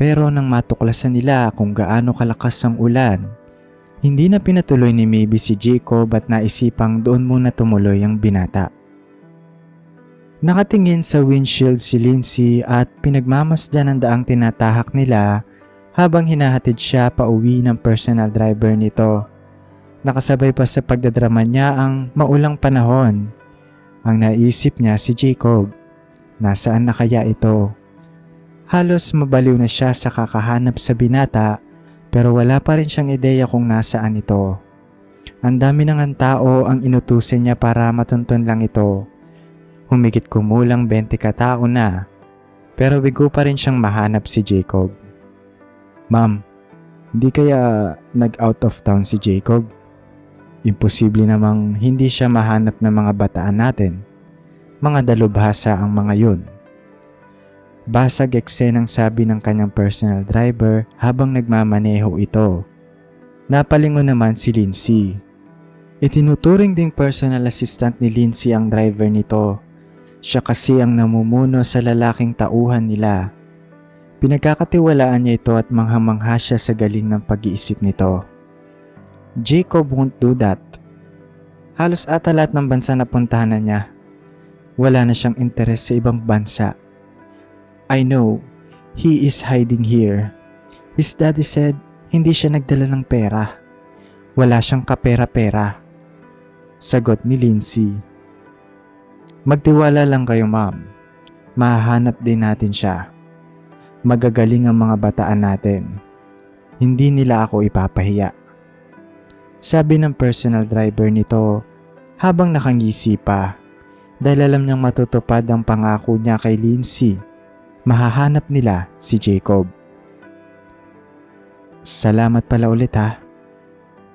A: pero nang matuklasan nila kung gaano kalakas ang ulan, hindi na pinatuloy ni Maybe si Jacob at naisipang doon muna tumuloy ang binata. Nakatingin sa windshield si Lindsay at pinagmamasdan ang daang tinatahak nila habang hinahatid siya pa uwi ng personal driver nito. Nakasabay pa sa pagdadrama niya ang maulang panahon. Ang naisip niya si Jacob. Nasaan na kaya ito? Halos mabaliw na siya sa kakahanap sa binata pero wala pa rin siyang ideya kung nasaan ito. Ang dami ng tao ang inutusin niya para matuntun lang ito. Humigit kumulang 20 katao na pero bigo pa rin siyang mahanap si Jacob. Ma'am, hindi kaya nag-out of town si Jacob? Imposible namang hindi siya mahanap ng mga bataan natin. Mga dalubhasa ang mga yun. Basag eksenang sabi ng kanyang personal driver habang nagmamaneho ito. Napalingon naman si Lindsay. Itinuturing ding personal assistant ni Lindsay ang driver nito. Siya kasi ang namumuno sa lalaking tauhan nila. Pinagkakatiwalaan niya ito at manghamangha siya sa galing ng pag-iisip nito. Jacob won't do that. Halos ata lahat ng bansa na puntahan na niya. Wala na siyang interes sa ibang bansa. I know, he is hiding here. His daddy said hindi siya nagdala ng pera. Wala siyang kapera-pera. Sagot ni Lindsay. Magtiwala lang kayo ma'am. Mahahanap din natin siya. Magagaling ang mga bataan natin. Hindi nila ako ipapahiya. Sabi ng personal driver nito habang nakangisi pa dahil alam niyang matutupad ang pangako niya kay Lindsay. Mahahanap nila si Jacob. Salamat pala ulit ha.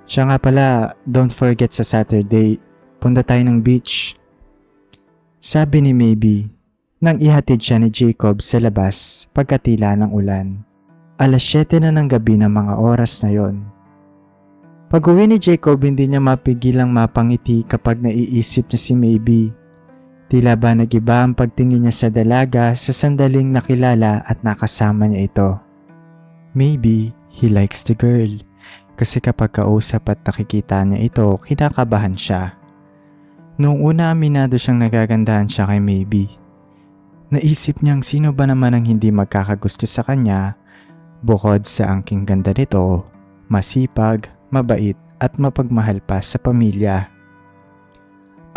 A: Siya nga pala, don't forget sa Saturday, punta tayo ng beach. Sabi ni Maybe nang ihatid siya ni Jacob sa labas pagkatila ng ulan. 7:00 na ng gabi ng mga oras na yon. Pag-uwi ni Jacob, hindi niya mapigilang mapangiti kapag naiisip niya si Maybe. Tila ba nag-iba ang pagtingin niya sa dalaga sa sandaling nakilala at nakasama niya ito. Maybe he likes the girl kasi kapag kausap at nakikita niya ito, kinakabahan siya. Noong una aminado siyang nagagandahan siya kay Maybe. Naisip niyang sino ba naman ang hindi magkakagusto sa kanya bukod sa angking ganda nito, masipag, mabait at mapagmahal pa sa pamilya.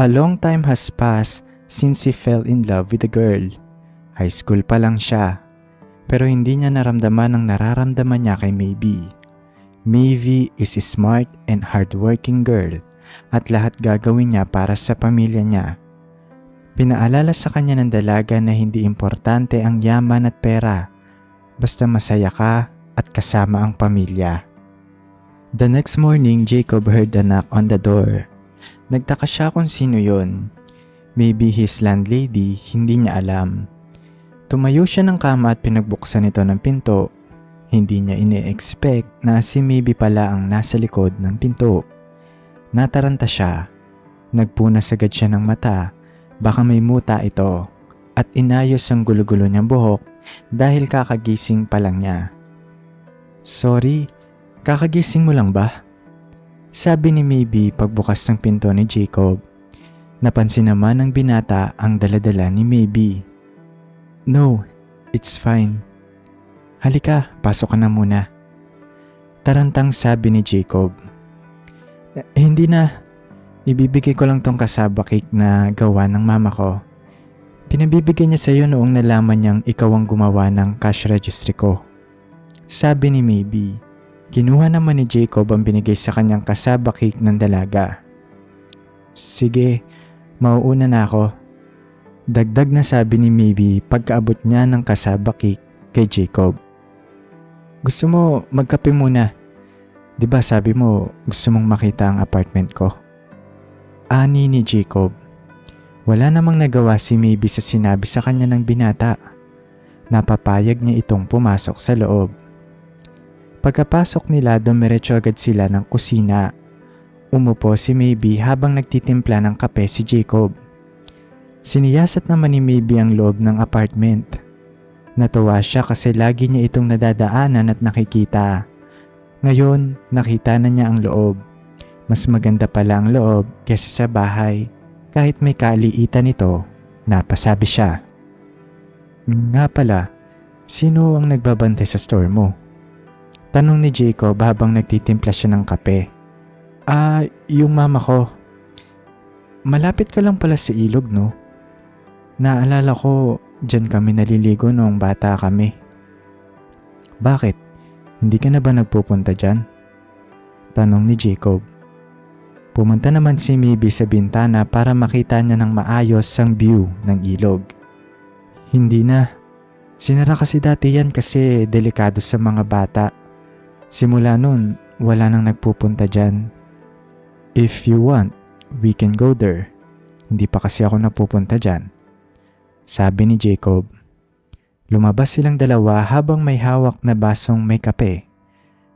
A: A long time has passed since he fell in love with the girl. High school pa lang siya, pero hindi niya naramdaman ang nararamdaman niya kay Maybe. Maybe is a smart and hardworking girl at lahat gagawin niya para sa pamilya niya. Pinaalala sa kanya ng dalaga na hindi importante ang yaman at pera, basta masaya ka at kasama ang pamilya. The next morning, Jacob heard a knock on the door. Nagtaka siya kung sino yon. Maybe his landlady, hindi niya alam. Tumayo siya ng kama at pinagbuksan ito ng pinto. Hindi niya ini-expect na si Maybe pala ang nasa likod ng pinto. Nataranta siya. Nagpunas agad siya ng mata. Baka may muta ito. At inayos ang gulo-gulo niyang buhok dahil kakagising pa lang niya. Sorry, kakagising mo lang ba? Sabi ni Maybe pagbukas ng pinto ni Jacob. Napansin naman ng binata ang daladala ni Maybe. No, it's fine. Halika, pasok ka na muna. Tarantang sabi ni Jacob. Hindi na. Ibibigay ko lang tong kasaba cake na gawa ng mama ko. Pinabibigay niya sa iyo noong nalaman niyang ikaw ang gumawa ng cash registry ko. Sabi ni Maybe. Kinuha naman ni Jacob ang binigay sa kanyang kasaba cake ng dalaga. Sige, mauuna na ako. Dagdag na sabi ni Maybe pagkaabot niya ng kasaba cake kay Jacob. Gusto mo magkape muna? Diba sabi mo gusto mong makita ang apartment ko? Ani ni Jacob. Wala namang nagawa si Maybe sa sinabi sa kanya ng binata. Napapayag niya itong pumasok sa loob. Pagkapasok nila, dumiretso agad sila ng kusina. Umupo si Maybe habang nagtitimpla ng kape si Jacob. Siniyasat naman ni Maybe ang loob ng apartment. Natuwa siya kasi lagi niya itong nadadaanan at nakikita. Ngayon, nakita na niya ang loob. Mas maganda pala ang loob kaysa sa bahay. Kahit may kaaliitan ito, napasabi siya. Nga pala, sino ang nagbabantay sa store mo? Tanong ni Jacob habang nagtitimpla siya ng kape. Yung mama ko. Malapit ka lang pala sa ilog, no? Naalala ko, dyan kami naliligo noong bata kami. Bakit? Hindi ka na ba nagpupunta dyan? Tanong ni Jacob. Pumunta naman si Maybe sa bintana para makita niya ng maayos ang view ng ilog. Hindi na. Sinara kasi dati yan kasi delikado sa mga bata. Simula nun, wala nang nagpupunta dyan. If you want, we can go there. Hindi pa kasi ako napupunta dyan. Sabi ni Jacob. Lumabas silang dalawa habang may hawak na basong may kape.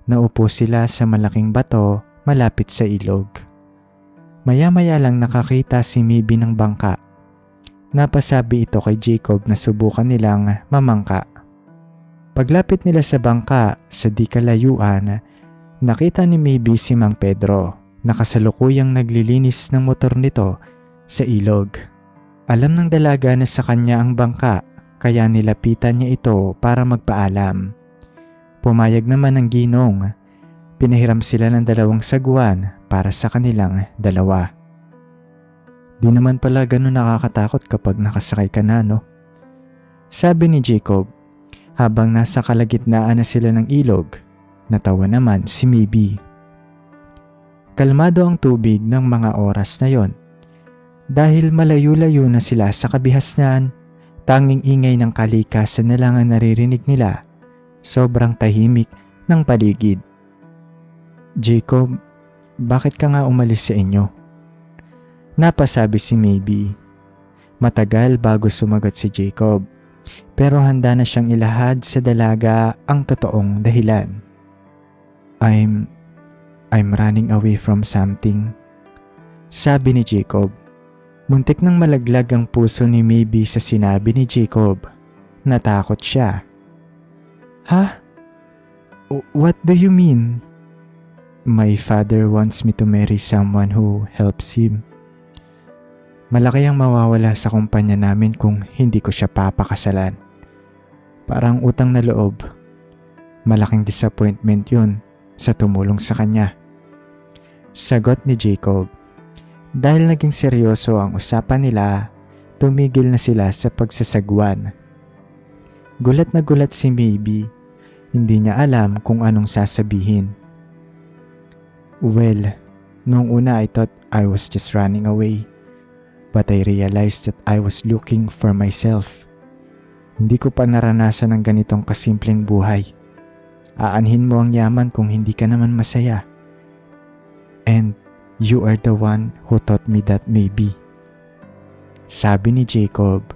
A: Naupo sila sa malaking bato malapit sa ilog. Maya-maya lang nakakita si Maybe ng bangka. Napasabi ito kay Jacob na subukan nilang mamangka. Paglapit nila sa bangka sa di kalayuan, nakita ni Maybe si Mang Pedro na kasalukuyang naglilinis ng motor nito sa ilog. Alam ng dalaga na sa kanya ang bangka kaya nilapitan niya ito para magpaalam. Pumayag naman ang ginong. Pinahiram sila ng 2 sagwan para sa kanilang dalawa. Di naman pala ganun nakakatakot kapag nakasakay ka na, no? Sabi ni Jacob habang nasa kalagitnaan na sila ng ilog. Natawa naman si Maybe. Kalmado ang tubig ng mga oras na yon. Dahil malayo-layo na sila sa kabihasnan, tanging ingay ng kalikasan na lang ang naririnig nila. Sobrang tahimik ng paligid. Jacob, bakit ka nga umalis sa inyo? Napasabi si Maybe. Matagal bago sumagot si Jacob, pero handa na siyang ilahad sa dalaga ang totoong dahilan. I'm running away from something. Sabi ni Jacob. Muntik nang malaglag ang puso ni Maybe sa sinabi ni Jacob. Natakot siya. Ha? What do you mean? My father wants me to marry someone who helps him. Malaki ang mawawala sa kumpanya namin kung hindi ko siya papakasalan. Parang utang na loob. Malaking disappointment yun sa tumulong sa kanya. Sagot ni Jacob. Dahil naging seryoso ang usapan nila, tumigil na sila sa pagsasagwan. Gulat na gulat si Maybe. Hindi niya alam kung anong sasabihin. Well, noong una I thought I was just running away. But I realized that I was looking for myself. Hindi ko pa naranasan ng ganitong kasimpleng buhay. Aanhin mo ang yaman kung hindi ka naman masaya. And you are the one who taught me that Maybe. Sabi ni Jacob.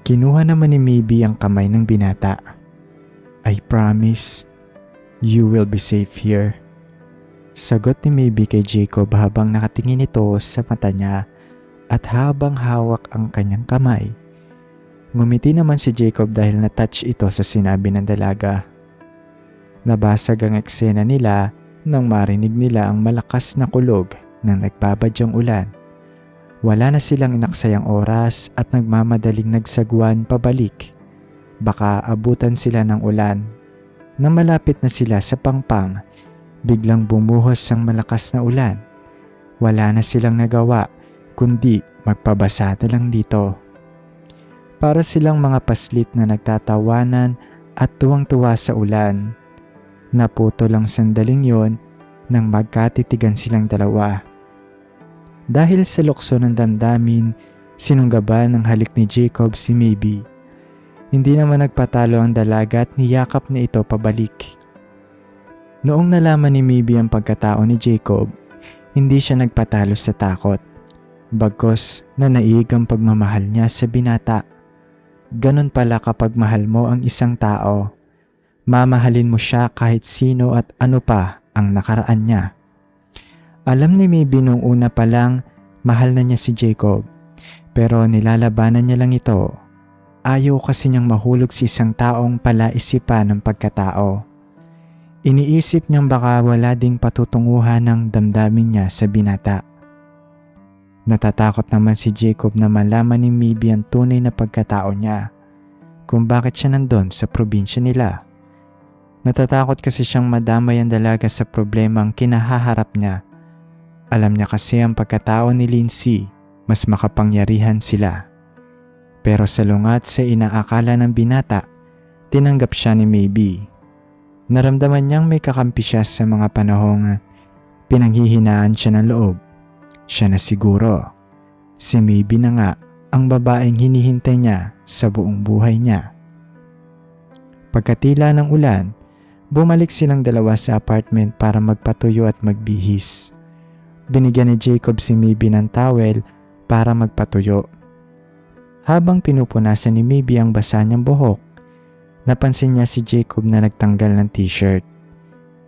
A: Kinuha naman ni Maybe ang kamay ng binata. I promise, you will be safe here. Sagot ni Maybe kay Jacob habang nakatingin ito sa mata niya at habang hawak ang kanyang kamay. Ngumiti naman si Jacob dahil na-touch ito sa sinabi ng dalaga. Nabasag ang eksena nila nang marinig nila ang malakas na kulog ng nagbabadyang ulan. Wala na silang inaksayang oras at nagmamadaling nagsagwan pabalik. Baka abutan sila ng ulan. Nang malapit na sila sa pangpang, biglang bumuhos ang malakas na ulan. Wala na silang nagawa kundi magpabasa na lang dito. Para silang mga paslit na nagtatawanan at tuwang-tuwa sa ulan. Naputo lang sandaling yon nang magkatitigan silang dalawa. Dahil sa lukso ng damdamin, sinunggaban ng halik ni Jacob si Maybe. Hindi naman nagpatalo ang dalaga at niyakap na ito pabalik. Noong nalaman ni Maybe ang pagkatao ni Jacob, hindi siya nagpatalo sa takot. Bagkus nanaig ang pagmamahal niya sa binata. Ganon pala kapag mahal mo ang isang tao. Mamahalin mo siya kahit sino at ano pa ang nakaraan niya. Alam ni Maybe nung una pa lang, mahal na niya si Jacob. Pero nilalabanan niya lang ito. Ayaw kasi niyang mahulog si isang taong palaisipan ng pagkatao. Iniisip niyang baka wala ding patutunguhan ng damdamin niya sa binata. Natatakot naman si Jacob na malaman ni Maybe ang tunay na pagkatao niya. Kung bakit siya nandun sa probinsya nila. Natatakot kasi siyang madamay ang dalaga sa problemang kinahaharap niya Alam niya kasi ang pagkatao ni Lindsay, mas makapangyarihan sila. Pero salungat sa inaakala ng binata, tinanggap siya ni Maybe. Naramdaman niyang may kakampi siya sa mga panahong pinanghihinaan siya ng loob. Siya na siguro. Si Maybe na nga ang babaeng hinihintay niya sa buong buhay niya. Pagkatila ng ulan, bumalik silang dalawa sa apartment para magpatuyo at magbihis. Binigyan ni Jacob si Maybe ng towel para magpatuyo. Habang pinupunasan ni Maybe ang basa niyang buhok, napansin niya si Jacob na nagtanggal ng t-shirt.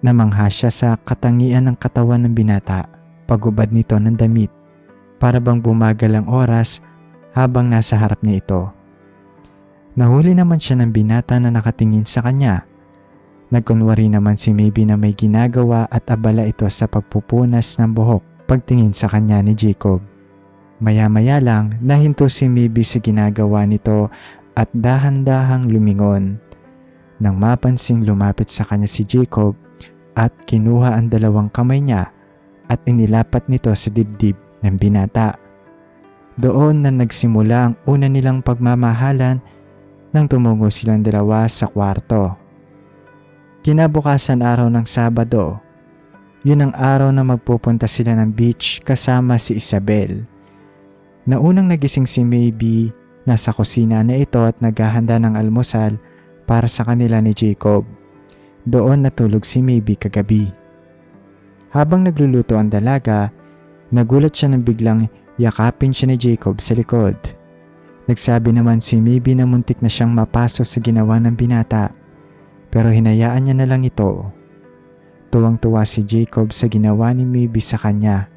A: Namangha siya sa katangian ng katawan ng binata, pagubad nito ng damit, para bang bumagal ang oras habang nasa harap niya ito. Nahuli naman siya ng binata na nakatingin sa kanya. Nagkunwari naman si Maybe na may ginagawa at abala ito sa pagpupunas ng buhok pagtingin sa kanya ni Jacob. Maya-maya lang nahinto si Maybe sa ginagawa nito at dahan-dahang lumingon. Nang mapansing lumapit sa kanya si Jacob at kinuha ang dalawang kamay niya at inilapat nito sa dibdib ng binata. Doon na nagsimula ang una nilang pagmamahalan nang tumungo silang dalawa sa kwarto. Kinabukasan araw ng Sabado, yun ang araw na magpupunta sila ng beach kasama si Isabel. Naunang nagising si Maybe, nasa kusina na ito at naghahanda ng almusal para sa kanila ni Jacob. Doon natulog si Maybe kagabi. Habang nagluluto ang dalaga, nagulat siya nang biglang yakapin siya ni Jacob sa likod. Nagsabi naman si Maybe na muntik na siyang mapaso sa ginawa ng binata, pero hinayaan niya na lang ito. Tuwang-tuwa si Jacob sa ginawa ni Maybe sa kanya.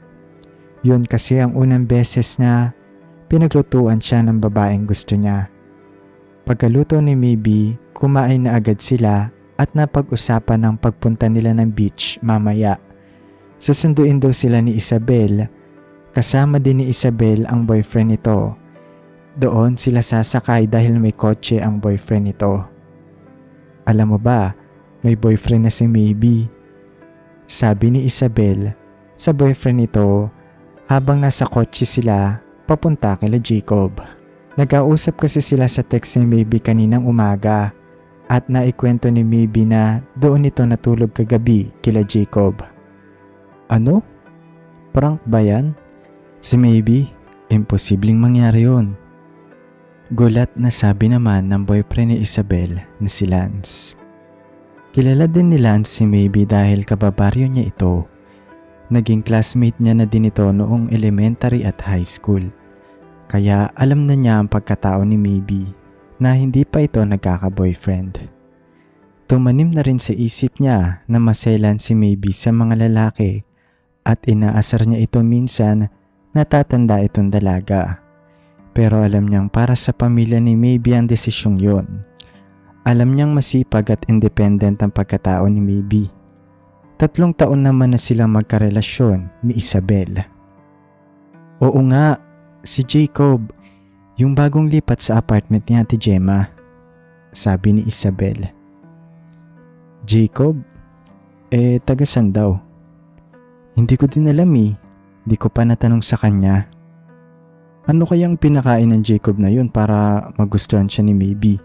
A: Yun kasi ang unang beses na pinaglutuan siya ng babaeng gusto niya. Pagkaluto ni Maybe, kumain na agad sila at napag-usapan ng pagpunta nila ng beach mamaya. Susunduin daw sila ni Isabel. Kasama din ni Isabel ang boyfriend nito. Doon sila sasakay dahil may kotse ang boyfriend nito. Alam mo ba, may boyfriend na si Maybe. Sabi ni Isabel sa boyfriend nito habang nasa kotse sila papunta kila Jacob. Nag-ausap kasi sila sa text ni Maybe kaninang umaga at naikwento ni Maybe na doon ito natulog kagabi kila Jacob. Ano? Prank ba yan? Si Maybe, imposibleng mangyari yun. Gulat na sabi naman ng boyfriend ni Isabel na si Lance. Kilala din ni Lance si Maybe dahil kababaryo niya ito. Naging classmate niya na din ito noong elementary at high school. Kaya alam na niya ang pagkatao ni Maybe na hindi pa ito nagkaka-boyfriend. Tumanim na rin sa isip niya na maselan si Maybe sa mga lalaki at inaasar niya ito minsan natatanda itong dalaga. Pero alam niyang para sa pamilya ni Maybe ang desisyong yon. Alam niyang masipag at independent ang pagkatao ni Maybe. 3 taon naman na silang magkarelasyon ni Isabel. Oo nga, si Jacob, yung bagong lipat sa apartment ni Ate Gemma, sabi ni Isabel. Jacob? Taga-san daw? Hindi ko din alam eh. Di ko pa natanong sa kanya. Ano kayang pinakain ng Jacob na yun para magustuhan siya ni Maybe?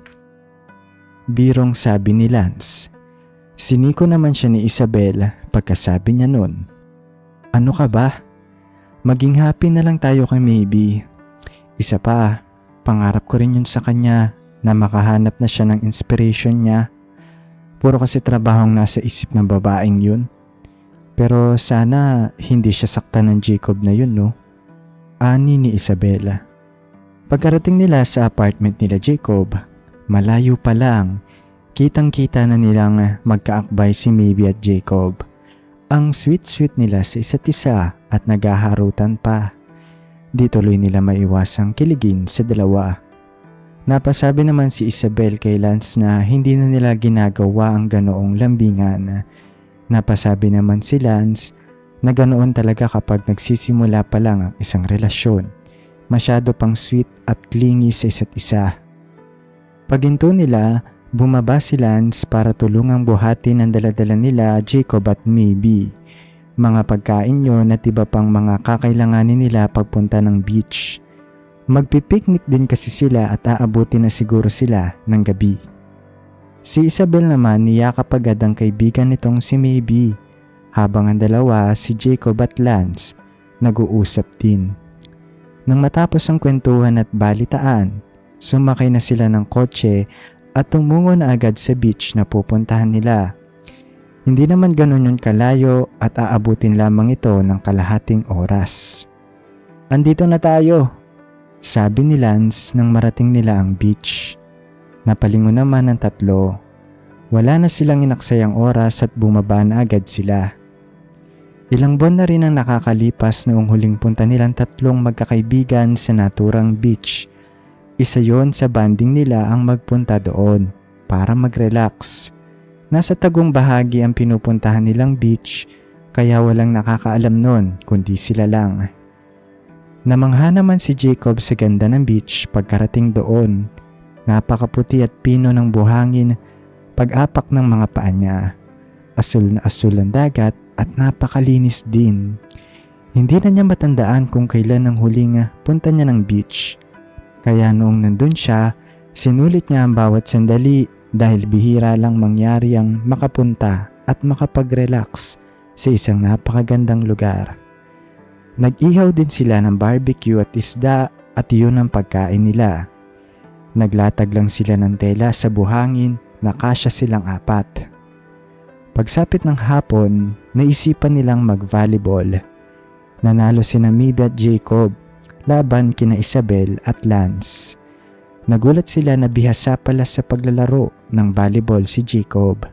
A: Birong sabi ni Lance. Siniko naman siya ni Isabel pagkasabi niya nun. Ano ka ba? Maging happy na lang tayo kay Maybe. Isa pa, pangarap ko rin yun sa kanya na makahanap na siya ng inspiration niya. Puro kasi trabahong nasa isip ng babaeng yun. Pero sana hindi siya saktan ng Jacob na yun, no? Ani ni Isabela. Pagkarating nila sa apartment nila Jacob, malayo pa lang, kitang-kita na nilang magkaakbay si Maybe at Jacob. Ang sweet-sweet nila sa isa't isa at naghaharutan pa. Di tuloy nila maiwasang kiligin sa dalawa. Napasabi naman si Isabel kay Lance na hindi na nila ginagawa ang ganoong lambingan. Napasabi naman si Lance na ganoon talaga kapag nagsisimula pa lang ang isang relasyon. Masyado pang sweet at clingy sa isa't isa. Paghinto nila, bumaba si Lance para tulungang buhatin ang daladala nila Jacob at Maybe. mga pagkain yun at iba pang mga kakailanganin nila pagpunta ng beach. Magpipiknik din kasi sila at aabutin na siguro sila ng gabi. Si Isabel naman niyakap agad ang kaibigan nitong si Maybe, habang ang dalawa, si Jacob at Lance, nag-uusap din. Nang matapos ang kwentuhan at balitaan, sumakay na sila ng kotse at tumungo na agad sa beach na pupuntahan nila. Hindi naman ganun yung kalayo at aabutin lamang ito ng kalahating oras. "Andito na tayo," sabi ni Lance nang marating nila ang beach. Napalingon naman ang tatlo. Wala na silang inaksayang oras at bumaba na agad sila. Ilang buwan na rin ang nakakalipas noong huling punta nilang tatlong magkakaibigan sa naturang beach. Isa yon sa banding nila ang magpunta doon para mag-relax. Nasa tagong bahagi ang pinupuntahan nilang beach kaya walang nakakaalam nun kundi sila lang. Namangha naman si Jacob sa ganda ng beach pagkarating doon. Napakaputi at pino ng buhangin pag-apak ng mga paa niya. Asul na asul ang dagat at napakalinis din. Hindi na niya matandaan kung kailan ang huling punta niya ng beach. Kaya noong nandun siya, sinulit niya ang bawat sandali dahil bihira lang mangyari ang makapunta at makapag-relax sa isang napakagandang lugar. Nag-ihaw din sila ng barbecue at isda at iyon ang pagkain nila. Naglatag lang sila ng tela sa buhangin na kasya silang 4. Pagsapit ng hapon, naisipan nilang mag-volleyball. Nanalo sina Maybe at Jacob laban kina Isabel at Lance. Nagulat sila na bihasa pala sa paglalaro ng volleyball si Jacob.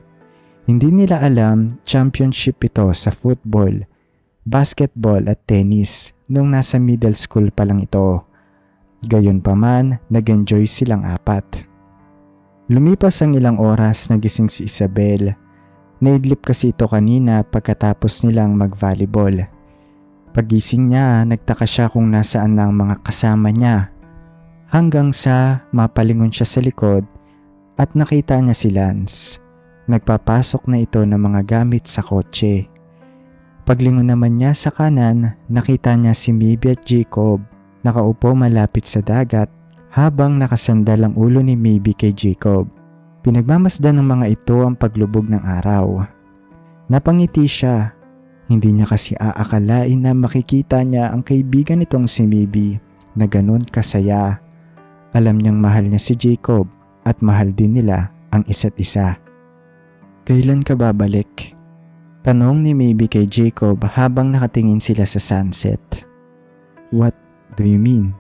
A: Hindi nila alam championship ito sa football, basketball at tennis nung nasa middle school pa lang ito. Gayunpaman, nag-enjoy silang 4. Lumipas ang ilang oras, nagising si Isabel. Naidlip kasi ito kanina pagkatapos nilang mag-volleyball. Pagising niya, nagtaka siya kung nasaan na ang mga kasama niya. Hanggang sa mapalingon siya sa likod at nakita niya si Lance. Nagpapasok na ito ng mga gamit sa kotse. Paglingon naman niya sa kanan, nakita niya si Maybe at Jacob. Nakaupo malapit sa dagat habang nakasandal ang ulo ni Maybe kay Jacob. Pinagmamasdan ng mga ito ang paglubog ng araw. Napangiti siya. Hindi niya kasi aakalain na makikita niya ang kaibigan nitong si Maybe na ganun kasaya. Alam niyang mahal niya si Jacob at mahal din nila ang isa't isa. "Kailan ka babalik?" tanong ni Maybe kay Jacob habang nakatingin sila sa sunset. "What do you mean?"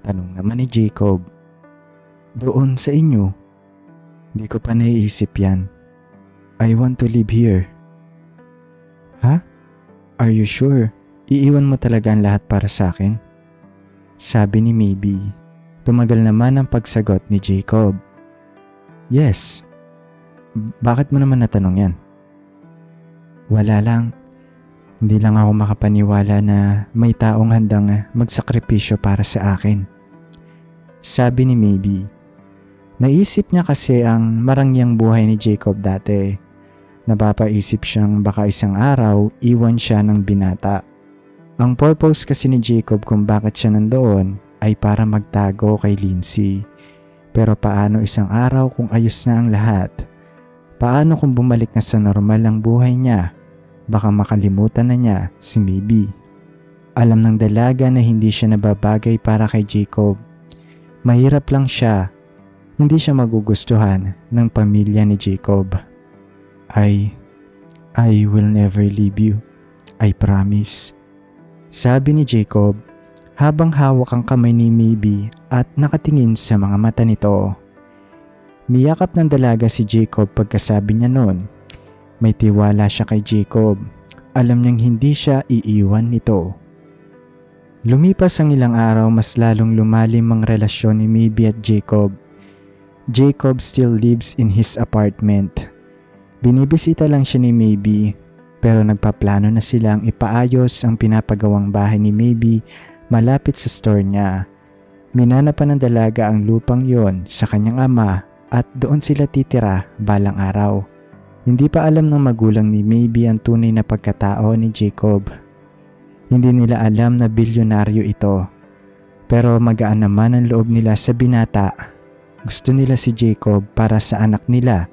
A: tanong naman ni Jacob. "Doon sa inyo." "Di ko pa naiisip yan. I want to live here." "Ha? Are you sure? Iiwan mo talaga ang lahat para sa akin?" sabi ni Maybe. Tumagal naman ang pagsagot ni Jacob. "Yes." "Bakit mo naman natanong yan?" "Wala lang. Hindi lang ako makapaniwala na may taong handang magsakripisyo para sa akin," sabi ni Maybe. Naisip niya kasi ang marangyang buhay ni Jacob dati. Napapaisip siyang baka isang araw iwan siya ng binata. Ang purpose kasi ni Jacob kung bakit siya nandoon ay para magtago kay Lindsay. Pero paano isang araw kung ayos na ang lahat? Paano kung bumalik na sa normal ang buhay niya? Baka makalimutan na niya si Maybe. Alam ng dalaga na hindi siya nababagay para kay Jacob. Mahirap lang siya. Hindi siya magugustuhan ng pamilya ni Jacob. I will never leave you. I promise," sabi ni Jacob habang hawak ang kamay ni Maybe at nakatingin sa mga mata nito. Niyakap ng dalaga si Jacob pagkasabi niya noon. May tiwala siya kay Jacob. Alam niyang hindi siya iiwan nito. Lumipas ang ilang araw, mas lalong lumalim ang relasyon ni Maybe at Jacob. Jacob still lives in his apartment. Binibisita lang siya ni Maybe, pero nagpaplano na silang ipaayos ang pinapagawang bahay ni Maybe malapit sa store niya. Minana pa ng dalaga ang lupang yon sa kanyang ama at doon sila titira balang araw. Hindi pa alam ng magulang ni Maybe ang tunay na pagkatao ni Jacob. Hindi nila alam na bilyonaryo ito. Pero magaan naman ang loob nila sa binata. Gusto nila si Jacob para sa anak nila.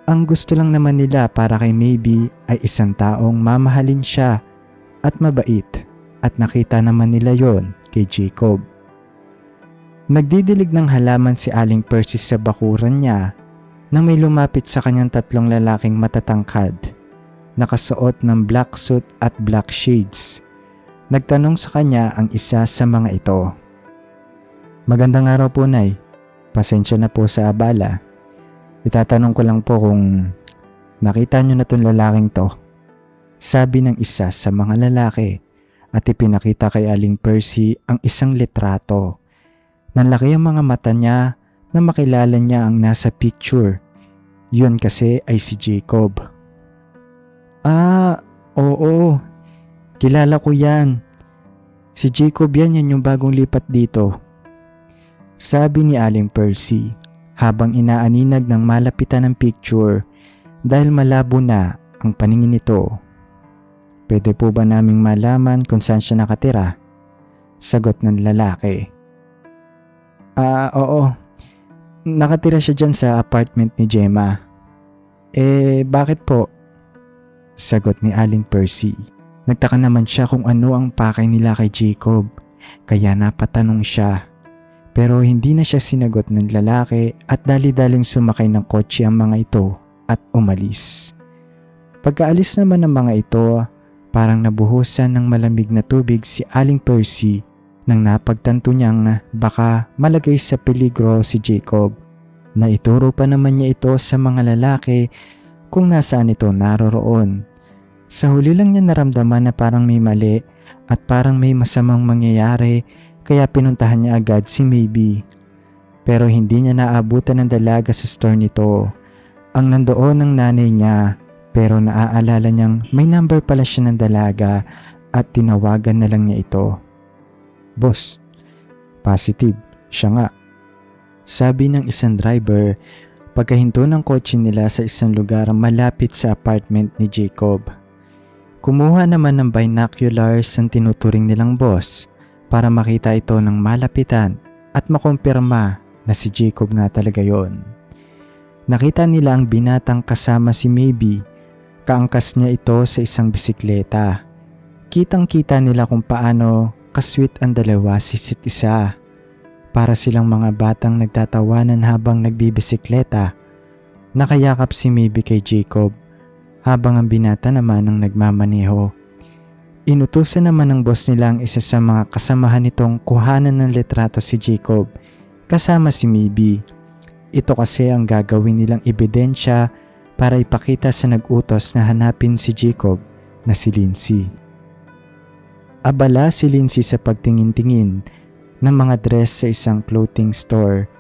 A: Ang gusto lang naman nila para kay Maybe ay isang taong mamahalin siya at mabait. At nakita naman nila yon kay Jacob. Nagdidilig ng halaman si Aling Percy sa bakuran niya nang may lumapit sa kanyang 3 lalaking matatangkad, nakasuot ng black suit at black shades. Nagtanong sa kanya ang isa sa mga ito. "Magandang araw po, Nay. Pasensya na po sa abala. Itatanong ko lang po kung nakita niyo na tong lalaking to," sabi ng isa sa mga lalaki at ipinakita kay Aling Percy ang isang litrato. Nanlaki ang mga mata niya na makilala niya ang nasa picture. Yun kasi ay si Jacob. Oo. Kilala ko yan. Si Jacob yan yung bagong lipat dito," sabi ni Aling Percy habang inaaninag ng malapitan ng picture dahil malabo na ang paningin nito. "Pwede po ba naming malaman kung saan siya nakatira?" sagot ng lalaki. Oo. Nakatira siya dyan sa apartment ni Gemma." Bakit po?" sagot ni Aling Percy. Nagtaka naman siya kung ano ang pakay nila kay Jacob, kaya napatanong siya. Pero hindi na siya sinagot ng lalaki at dali-daling sumakay ng kotse ang mga ito at umalis. Pagkaalis naman ng mga ito, parang nabuhusan ng malamig na tubig si Aling Percy nang napagtanto niyang baka malagay sa peligro si Jacob. Naituro pa naman niya ito sa mga lalaki kung nasaan ito naroroon. Sa huli lang niya naramdaman na parang may mali at parang may masamang mangyayari kaya pinuntahan niya agad si Maybe. Pero hindi niya naabutan ng dalaga sa store nito. Ang nandoon ng nanay niya pero naaalala niyang may number pala siya ng dalaga at tinawagan na lang niya ito. "Boss, positive, siya nga," sabi ng isang driver pagkahinto ng kotse nila sa isang lugar malapit sa apartment ni Jacob. Kumuha naman ng binoculars ang tinuturing nilang boss para makita ito ng malapitan at makumpirma na si Jacob nga talaga yon. Nakita nila ang binatang kasama si Maybe. Kaangkas niya ito sa isang bisikleta. Kitang-kita nila kung paano kasweet ang dalawa sa isa't isa. Para silang mga batang nagtatawanan habang nagbibisikleta. Nakayakap si Maybe kay Jacob habang ang binata naman ang nagmamaneho. Inutusan naman ng boss nila ang isa sa mga kasamahan nitong kuhanan ng litrato si Jacob kasama si Maybe. Ito kasi ang gagawin nilang ebidensya para ipakita sa nag-utos na hanapin si Jacob na si Lindsay. Abala si Lindsay sa pagtingin-tingin ng mga dress sa isang clothing store.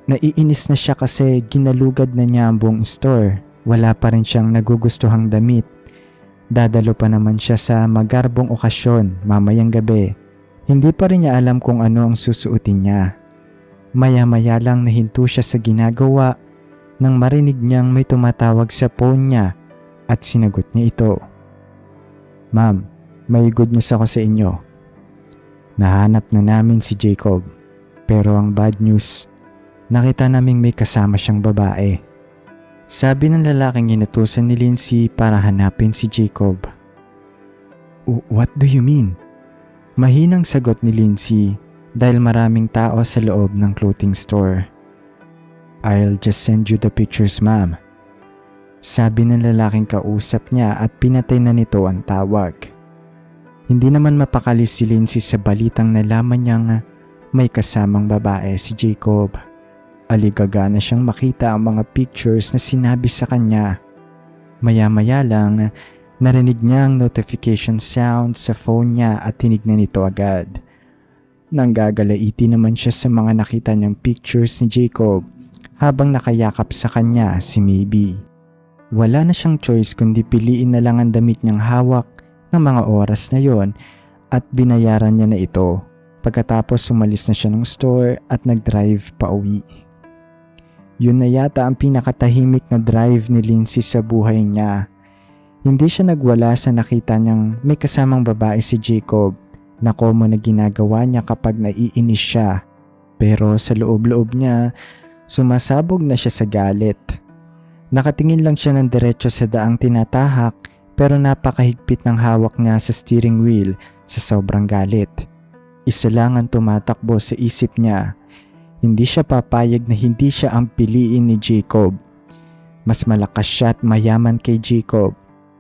A: Naiinis na siya kasi ginalugad na niya ang buong store. Wala pa rin siyang nagugustuhang damit. Dadalo pa naman siya sa magarbong okasyon mamayang gabi. Hindi pa rin niya alam kung ano ang susuotin niya. Maya-maya lang nahinto siya sa ginagawa nang marinig niyang may tumatawag sa phone niya at sinagot niya ito. "Ma'am, may good news ako sa inyo. Nahanap na namin si Jacob. Pero ang bad news, nakita naming may kasama siyang babae," sabi ng lalaking inutusan ni Lindsay para hanapin si Jacob. What do you mean?" Mahinang sagot ni Lindsay dahil maraming tao sa loob ng clothing store. "I'll just send you the pictures, ma'am," sabi ng lalaking kausap niya at pinatay na nito ang tawag. Hindi naman mapakali si Lindsay sa balitang nalaman niyang may kasamang babae si Jacob. Aligaga na siyang makita ang mga pictures na sinabi sa kanya. Maya-maya lang, narinig niya ang notification sound sa phone niya at tinignan ito agad. Nanggagalaiti naman siya sa mga nakita niyang pictures ni Jacob habang nakayakap sa kanya si Maybe. Wala na siyang choice kundi piliin na lang ang damit niyang hawak ng mga oras na yon at binayaran niya na ito. Pagkatapos umalis na siya ng store at nag-drive pa uwi. Yun na yata ang pinakatahimik na drive ni Lindsay sa buhay niya. Hindi siya nagwala sa nakita niyang may kasamang babae si Jacob na common na ginagawa niya kapag naiinis siya. Pero sa loob-loob niya, sumasabog na siya sa galit. Nakatingin lang siya ng diretso sa daang tinatahak pero napakahigpit ng hawak niya sa steering wheel sa sobrang galit. Isa lang ang tumatakbo sa isip niya. Hindi siya papayag na hindi siya ang piliin ni Jacob. Mas malakas siya at mayaman kay Jacob.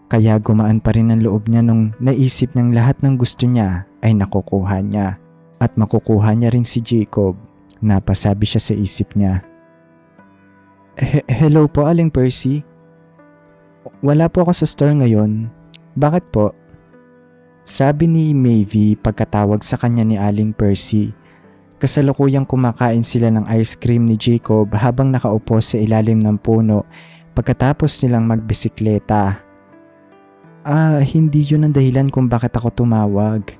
A: Kaya gumaan pa rin ang loob niya nung naisip niyang lahat ng gusto niya ay nakukuha niya. At makukuha niya rin si Jacob. Napasabi siya sa isip niya. Hello po, Aling Percy. Wala po ako sa store ngayon. Bakit po? Sabi ni Maeve pagkatawag sa kanya ni Aling Percy. Kasalukuyang kumakain sila ng ice cream ni Jacob habang nakaupo sa ilalim ng puno pagkatapos nilang magbisikleta. Hindi yun ang dahilan kung bakit ako tumawag.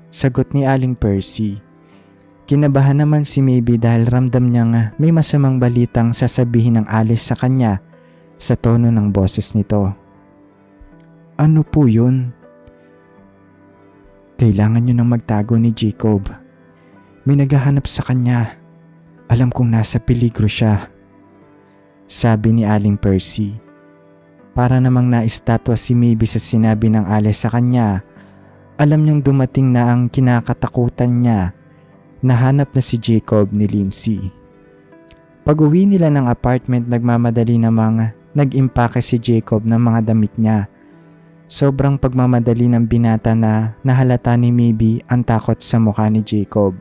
A: Sagot ni Aling Percy. Kinabahan naman si Maeve dahil ramdam niyang may masamang balitang sasabihin ng Alice sa kanya sa tono ng boses nito. Ano po yun? Kailangan niyo nang magtago ni Jacob. May naghahanap sa kanya. Alam kong nasa peligro siya. Sabi ni Aling Percy. Para namang naistatwa si Maeve sa sinabi ng Alice sa kanya. Alam niyang dumating na ang kinakatakutan niya. Nahanap na si Jacob ni Lindsay. Pag-uwi nila ng apartment, nagmamadali namang nag-impake si Jacob ng mga damit niya. Sobrang pagmamadali ng binata na nahalata ni Maeve ang takot sa mukha ni Jacob.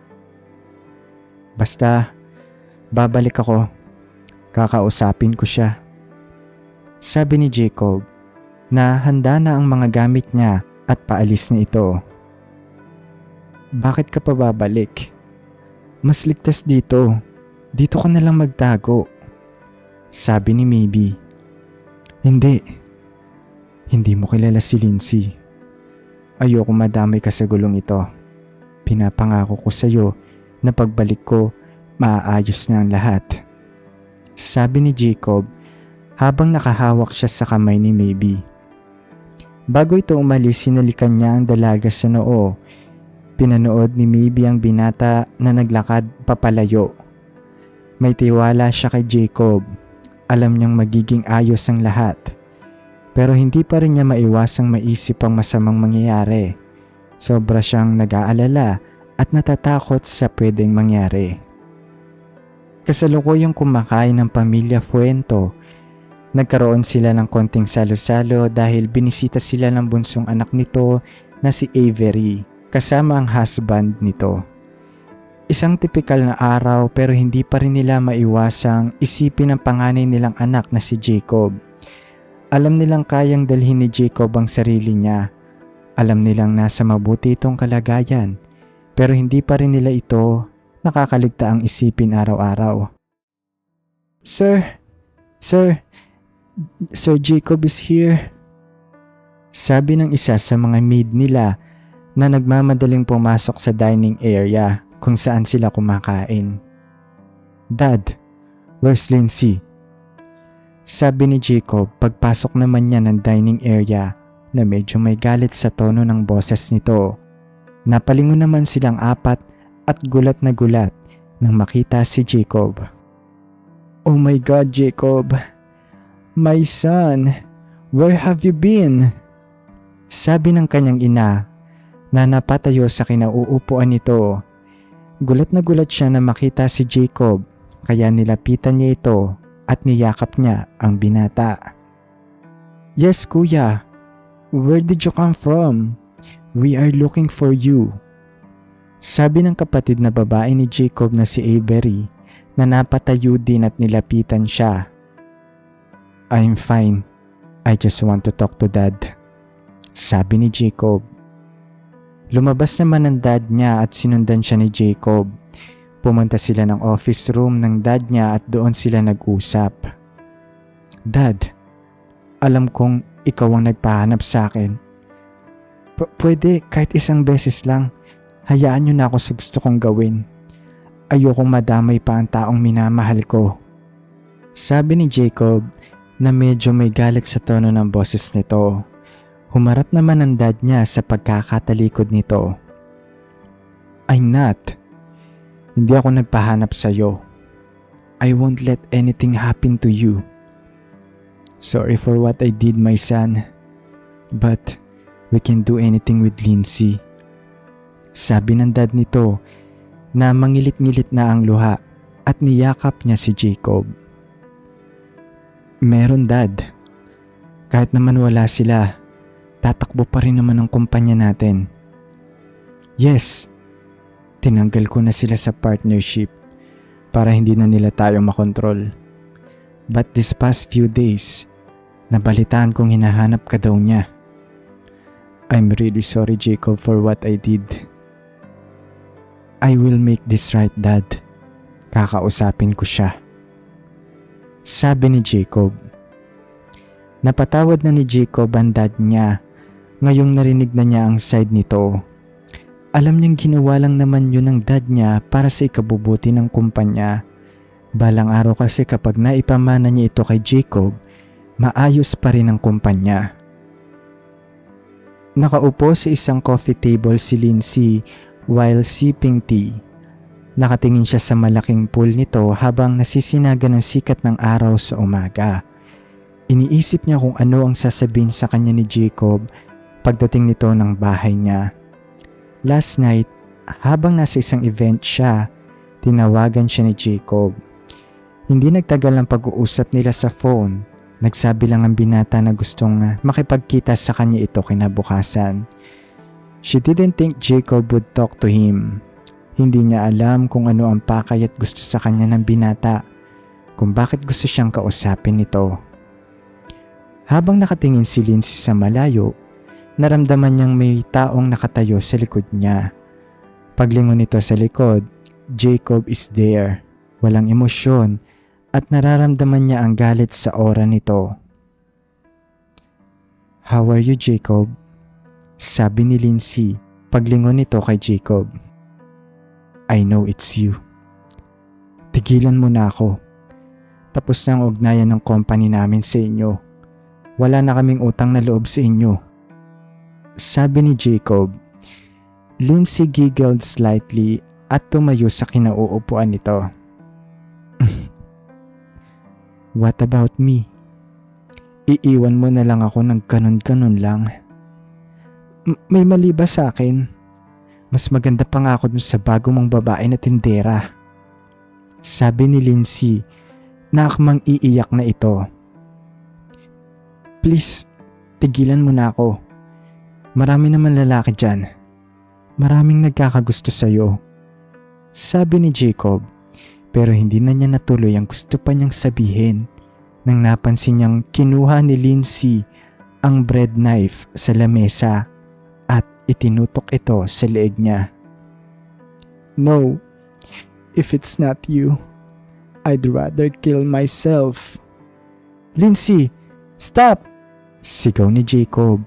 A: Basta, babalik ako. Kakausapin ko siya. Sabi ni Jacob na handa na ang mga gamit niya at paalis na ito. Bakit ka pa babalik? Mas ligtas dito. Dito ka na lang magtago. Sabi ni Maeve. Hindi mo kilala si Lindsay. Ayoko madamay ka sa gulong ito. Pinapangako ko sa iyo na pagbalik ko, maaayos na ang lahat. Sabi ni Jacob habang nakahawak siya sa kamay ni Maeve. Bago ito umalis, sinalikan niya ang dalaga sa noo. Pinanood ni Maeve ang binata na naglakad papalayo. May tiwala siya kay Jacob. Alam niyang magiging ayos ang lahat. Pero hindi pa rin niya maiwasang maisip ang masamang mangyayari. Sobra siyang nag-aalala at natatakot sa pwedeng mangyari. Kasalukuyang kumakain ng pamilya Fuento. Nagkaroon sila ng konting salo-salo dahil binisita sila ng bunsong anak nito na si Avery kasama ang husband nito. Isang tipikal na araw pero hindi pa rin nila maiwasang isipin ang panganay nilang anak na si Jacob. Alam nilang kayang dalhin ni Jacob ang sarili niya. Alam nilang nasa mabuti itong kalagayan pero hindi pa rin nila ito nakakaligtaang isipin araw-araw. Sir Jacob is here. Sabi ng isa sa mga maid nila na nagmamadaling pumasok sa dining area kung saan sila kumakain. Dad, where's Lindsay? Sabi ni Jacob pagpasok naman niya ng dining area na medyo may galit sa tono ng boses nito. Napalingon naman silang apat at gulat na gulat nang makita si Jacob. Oh my God, Jacob! My son! Where have you been? Sabi ng kanyang ina na napatayo sa kinauupuan nito. Gulat na gulat siya na makita si Jacob kaya nilapitan niya ito at niyakap niya ang binata. Yes, kuya. Where did you come from? We are looking for you. Sabi ng kapatid na babae ni Jacob na si Avery na napatayo din at nilapitan siya. I'm fine. I just want to talk to Dad. Sabi ni Jacob. Lumabas naman ang dad niya at sinundan siya ni Jacob. Pumunta sila ng office room ng dad niya at doon sila nag-usap. Dad, alam kong ikaw ang nagpahanap sa akin. Pwede kahit isang beses lang. Hayaan niyo na ako sa gusto kong gawin. Ayokong madamay pa ang taong minamahal ko. Sabi ni Jacob na medyo may galit sa tono ng boses nito. Humarap naman ang dad niya sa pagkakatalikod nito. I'm not. Hindi ako nagpahanap sa'yo. I won't let anything happen to you. Sorry for what I did, my son. But we can do anything with Lindsay. Sabi ng dad nito na mangilit-ngilit na ang luha at niyakap niya si Jacob. Meron, dad. Kahit naman wala sila, tatakbo pa rin naman ang kumpanya natin. Yes, tinanggal ko na sila sa partnership para hindi na nila tayo makontrol. But this past few days, nabalitaan kong hinahanap ka daw niya. I'm really sorry, Jacob, for what I did. I will make this right, dad. Kakausapin ko siya. Sabi ni Jacob. Napatawad na ni Jacob ang dad niya ngayong narinig na niya ang side nito. Alam niyang ginawa lang naman yun ng dad niya para sa ikabubuti ng kumpanya. Balang araw kasi kapag naipamana niya ito kay Jacob, maayos pa rin ang kumpanya. Nakaupo sa isang coffee table si Lindsay while sipping tea. Nakatingin siya sa malaking pool nito habang nasisinaga ng sikat ng araw sa umaga. Iniisip niya kung ano ang sasabihin sa kanya ni Jacob pagdating nito ng bahay niya. Last night, habang nasa isang event siya, tinawagan siya ni Jacob. Hindi nagtagal ang pag-uusap nila sa phone. Nagsabi lang ang binata na gustong makipagkita sa kanya ito kinabukasan. She didn't think Jacob would talk to him. Hindi niya alam kung ano ang pakay at gusto sa kanya ng binata, kung bakit gusto siyang kausapin nito. Habang nakatingin si Lindsay sa malayo, naramdaman niyang may taong nakatayo sa likod niya. Paglingon nito sa likod, Jacob is there. Walang emosyon at nararamdaman niya ang galit sa aura nito. How are you, Jacob? Sabi ni Lindsay paglingon nito kay Jacob. I know it's you. Tigilan mo na ako. Tapos na ang ugnayan ng company namin sa inyo. Wala na kaming utang na loob sa inyo. Sabi ni Jacob. Lindsay giggled slightly at tumayo sa kinauupuan nito. What about me? Iiwan mo na lang ako ng kanon-kanon lang. May mali ba sa akin? Mas maganda pa nga ako dun sa bago mong babae na tindera. Sabi ni Lindsay na akmang iiyak na ito. Please, tigilan mo na ako. Marami naman lalaki dyan. Maraming nagkakagusto sa'yo. Sabi ni Jacob, pero hindi na niya natuloy ang gusto pa niyang sabihin nang napansin niyang kinuha ni Lindsay ang bread knife sa lamesa at itinutok ito sa leeg niya. No, if it's not you, I'd rather kill myself. Lindsay, stop! Sigaw ni Jacob.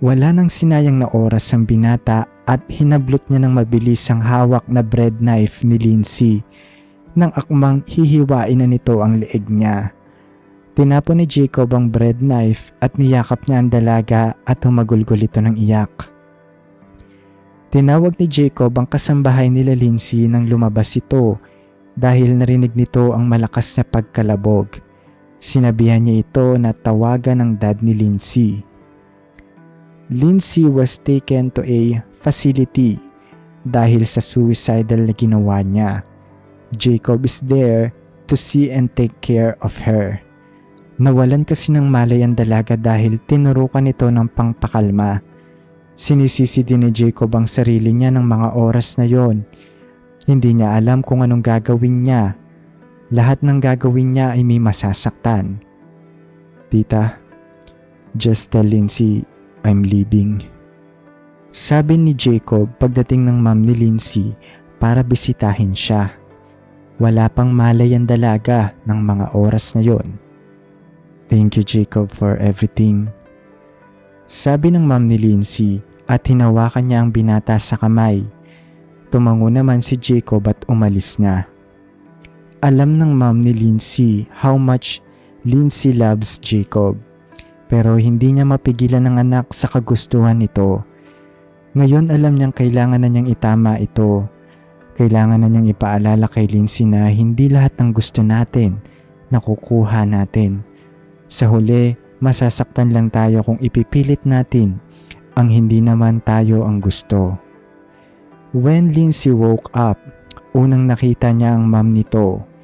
A: Wala nang sinayang na oras ang binata at hinablot niya ng mabilis ang hawak na bread knife ni Lindsay nang akmang hihiwain na nito ang leeg niya. Tinapon ni Jacob ang bread knife at niyakap niya ang dalaga at humagulgol ito ng iyak. Tinawag ni Jacob ang kasambahay nila Lindsay nang lumabas ito dahil narinig nito ang malakas na pagkalabog. Sinabihan niya ito na tawagan ng dad ni Lindsay. Lindsay was taken to a facility dahil sa suicidal na ginawa niya. Jacob is there to see and take care of her. Nawalan kasi ng malay ang dalaga dahil tinurukan ito ng pangpakalma. Sinisisi din ni Jacob ang sarili niya ng mga oras na yon. Hindi niya alam kung anong gagawin niya. Lahat ng gagawin niya ay may masasaktan. Tita, just tell Lindsay I'm leaving. Sabi ni Jacob pagdating ng ma'am ni Lindsay para bisitahin siya. Wala pang malay ang dalaga ng mga oras na yon. Thank you, Jacob, for everything. Sabi ng ma'am ni Lindsay at hinawakan niya ang binata sa kamay. Tumango naman si Jacob at umalis na. Alam ng mom ni Lindsay how much Lindsay loves Jacob. Pero hindi niya mapigilan ng anak sa kagustuhan nito. Ngayon alam niyang kailangan na niyang itama ito. Kailangan na niyang ipaalala kay Lindsay na hindi lahat ng gusto natin nakukuha natin. Sa huli, masasaktan lang tayo kung ipipilit natin ang hindi naman tayo ang gusto. When Lindsay woke up, unang nakita niya ang mom nito.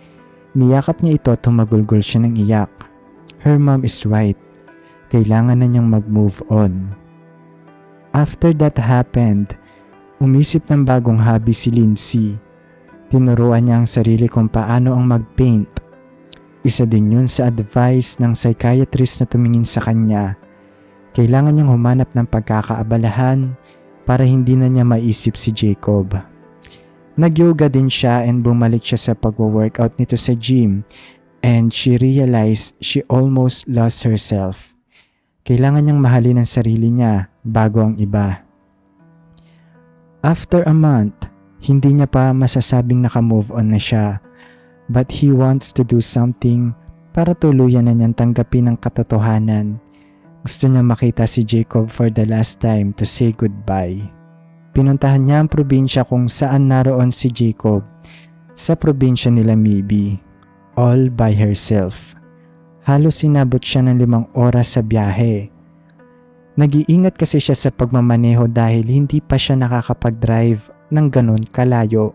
A: Niyakap niya ito at tumagulgol siya ng iyak. Her mom is right. Kailangan na niyang mag-move on. After that happened, umisip ng bagong hobby si Lindsay. Tinuruan niya ang sarili kung paano ang mag-paint. Isa din yun sa advice ng psychiatrist na tumingin sa kanya. Kailangan niyang humanap ng pagkakaabalahan para hindi na niya maisip si Jacob. Nag-yoga din siya and bumalik siya sa pag-workout nito sa gym and she realized she almost lost herself. Kailangan niyang mahalin ang sarili niya bago ang iba. After a month, hindi niya pa masasabing naka-move on na siya. But he wants to do something para tuluyan na niyang tanggapin ang katotohanan. Gusto niya makita si Jacob for the last time to say goodbye. Pinuntahan niya ang probinsya kung saan naroon si Jacob. Sa probinsya nila maybe. All by herself. Halos sinabot siya ng 5 oras sa biyahe. Nag-iingat kasi siya sa pagmamaneho dahil hindi pa siya nakakapag-drive ng ganun kalayo.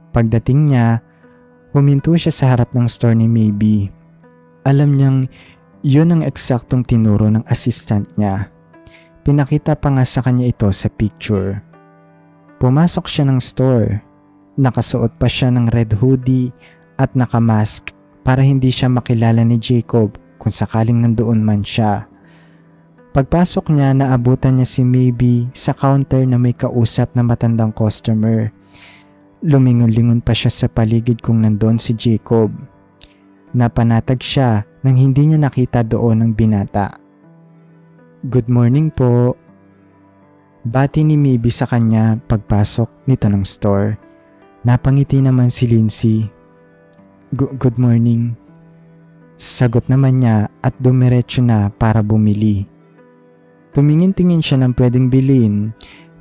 A: Pagdating niya, huminto siya sa harap ng store ni Maybe. Alam niyang yun ang eksaktong tinuro ng assistant niya. Pinakita pa nga sa kanya ito sa picture. Pumasok siya ng store. Nakasuot pa siya ng red hoodie at nakamask para hindi siya makilala ni Jacob kung sakaling nandoon man siya. Pagpasok niya, naabutan niya si Maybe sa counter na may kausap na matandang customer. Lumingon-lingon pa siya sa paligid kung nandoon si Jacob. Napanatag siya nang hindi niya nakita doon ang binata. Good morning po. Bati ni Maybe sa kanya pagpasok nito ng store. Napangiti naman si Lindsay. Good morning. Sagot naman niya at dumiretso na para bumili. Tumingin-tingin siya ng pwedeng bilhin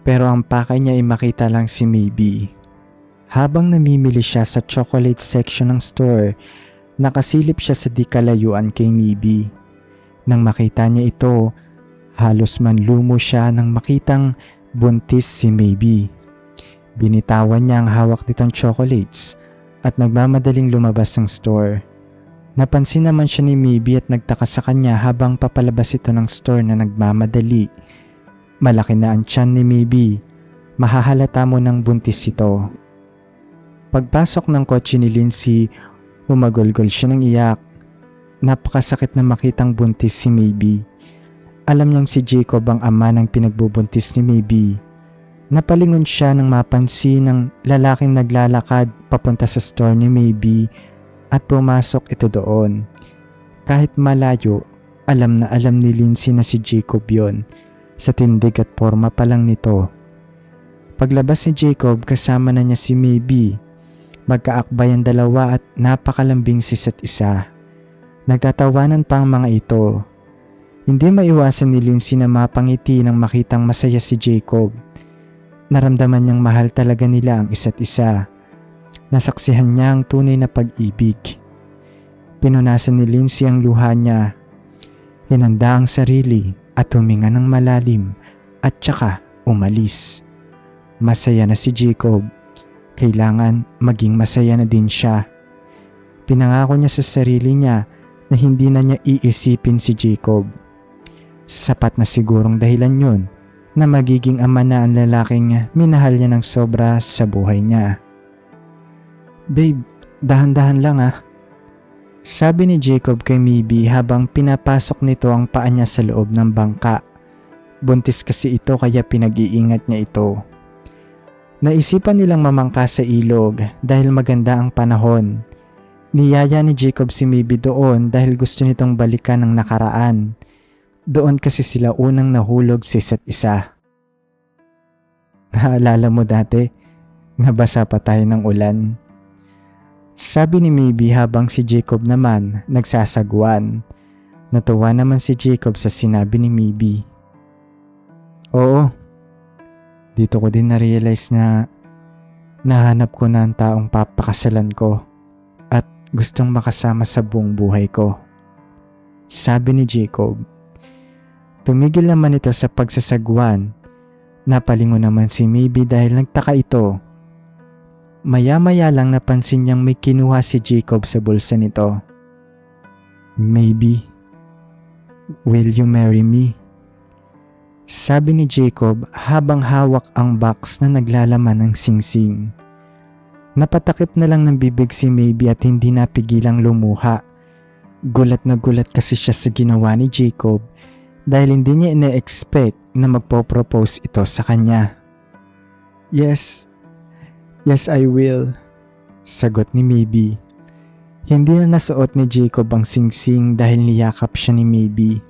A: pero ang pakay niya ay makita lang si Maybe. Habang namimili siya sa chocolate section ng store, nakasilip siya sa di kalayuan kay Maybe. Nang makita niya ito, halos manlumo siya nang makitang buntis si Maybe. Binitawan niya ang hawak nitong chocolates at nagmamadaling lumabas ng store. Napansin naman siya ni Maybe at nagtaka sa kanya habang papalabas ito ng store na nagmamadali. Malaki na ang tiyan ni Maybe. Mahahalata mo ng buntis ito. Pagpasok ng kotse ni Lindsay, humagolgol siya ng iyak. Napakasakit na makitang buntis si Maybe. Alam niyang si Jacob ang ama ng pinagbubuntis ni Maybe. Napalingon siya nang mapansin ng lalaking naglalakad papunta sa store ni Maybe at pumasok ito doon. Kahit malayo, alam na alam ni Lindsay na si Jacob yon, sa tindig at forma pa lang nito. Paglabas ni Jacob, kasama na niya si Maybe. Magkaakbay ang dalawa at napakalambing sa isa't isa. Nagtatawanan pa ang mga ito. Hindi maiwasan ni Lindsay na mapangiti nang makitang masaya si Jacob. Naramdaman niyang mahal talaga nila ang isa't isa. Nasaksihan niya ang tunay na pag-ibig. Pinunasan ni Lindsay ang luha niya. Hinanda ang sarili at huminga ng malalim at tsaka umalis. Masaya na si Jacob. Kailangan maging masaya na din siya. Pinangako niya sa sarili niya na hindi na niya iisipin si Jacob. Sapat na sigurong dahilan yun na magiging ama na ang lalaking minahal niya ng sobra sa buhay niya. Babe, dahan-dahan lang ah. Sabi ni Jacob kay Maybe habang pinapasok nito ang paa niya sa loob ng bangka. Buntis kasi ito kaya pinag-iingat niya ito. Naisipan nilang mamangka sa ilog dahil maganda ang panahon. Niyaya ni Jacob si Maybe doon dahil gusto nitong balikan ang nakaraan. Doon kasi sila unang nahulog sa isa't isa. Naalala mo dati, nabasa pa tayo ng ulan.
B: Sabi ni Maybe habang si Jacob naman nagsasagwan. Natuwa naman si Jacob sa sinabi ni Maybe. Oo, dito ko din na-realize na nahanap ko na ang taong papakasalan ko at gustong makasama sa buong buhay ko. Sabi ni Jacob. Tumigil naman ito sa pagsasagwan. Napalingon naman si Maybe dahil nagtaka ito. Maya-maya lang napansin niyang may kinuha si Jacob sa bulsa nito. Maybe, will you marry me? Sabi ni Jacob habang hawak ang box na naglalaman ng singsing. Napatakip na lang ng bibig si Maybe at hindi napigilang lumuha. Gulat na gulat kasi siya sa ginawa ni Jacob dahil hindi niya ina-expect na magpo-propose ito sa kanya. Yes, I will. Sagot ni Maybe. Hindi na nasuot ni Jacob ang singsing dahil niyakap siya ni Maybe.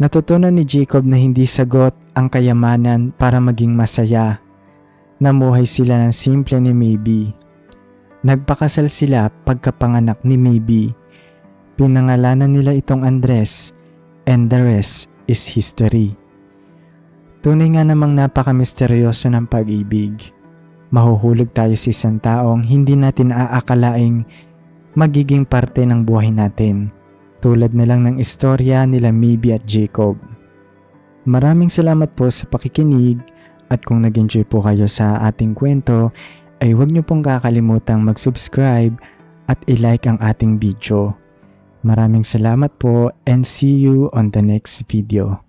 B: Natutunan ni Jacob na hindi sagot ang kayamanan para maging masaya. Namuhay sila ng simple ni Maybe. Nagpakasal sila pagkapanganak ni Maybe. Pinangalanan nila itong Andres and the rest is history. Tunay nga namang napaka-misteryoso ng pag-ibig. Mahuhulog tayo sa isang taong hindi natin aakalaing magiging parte ng buhay natin. Tulad na lang ng istorya nila Maybe at Jacob. Maraming salamat po sa pakikinig at kung nag-enjoy po kayo sa ating kwento ay huwag niyo pong kakalimutang mag-subscribe at i-like ang ating video. Maraming salamat po and see you on the next video.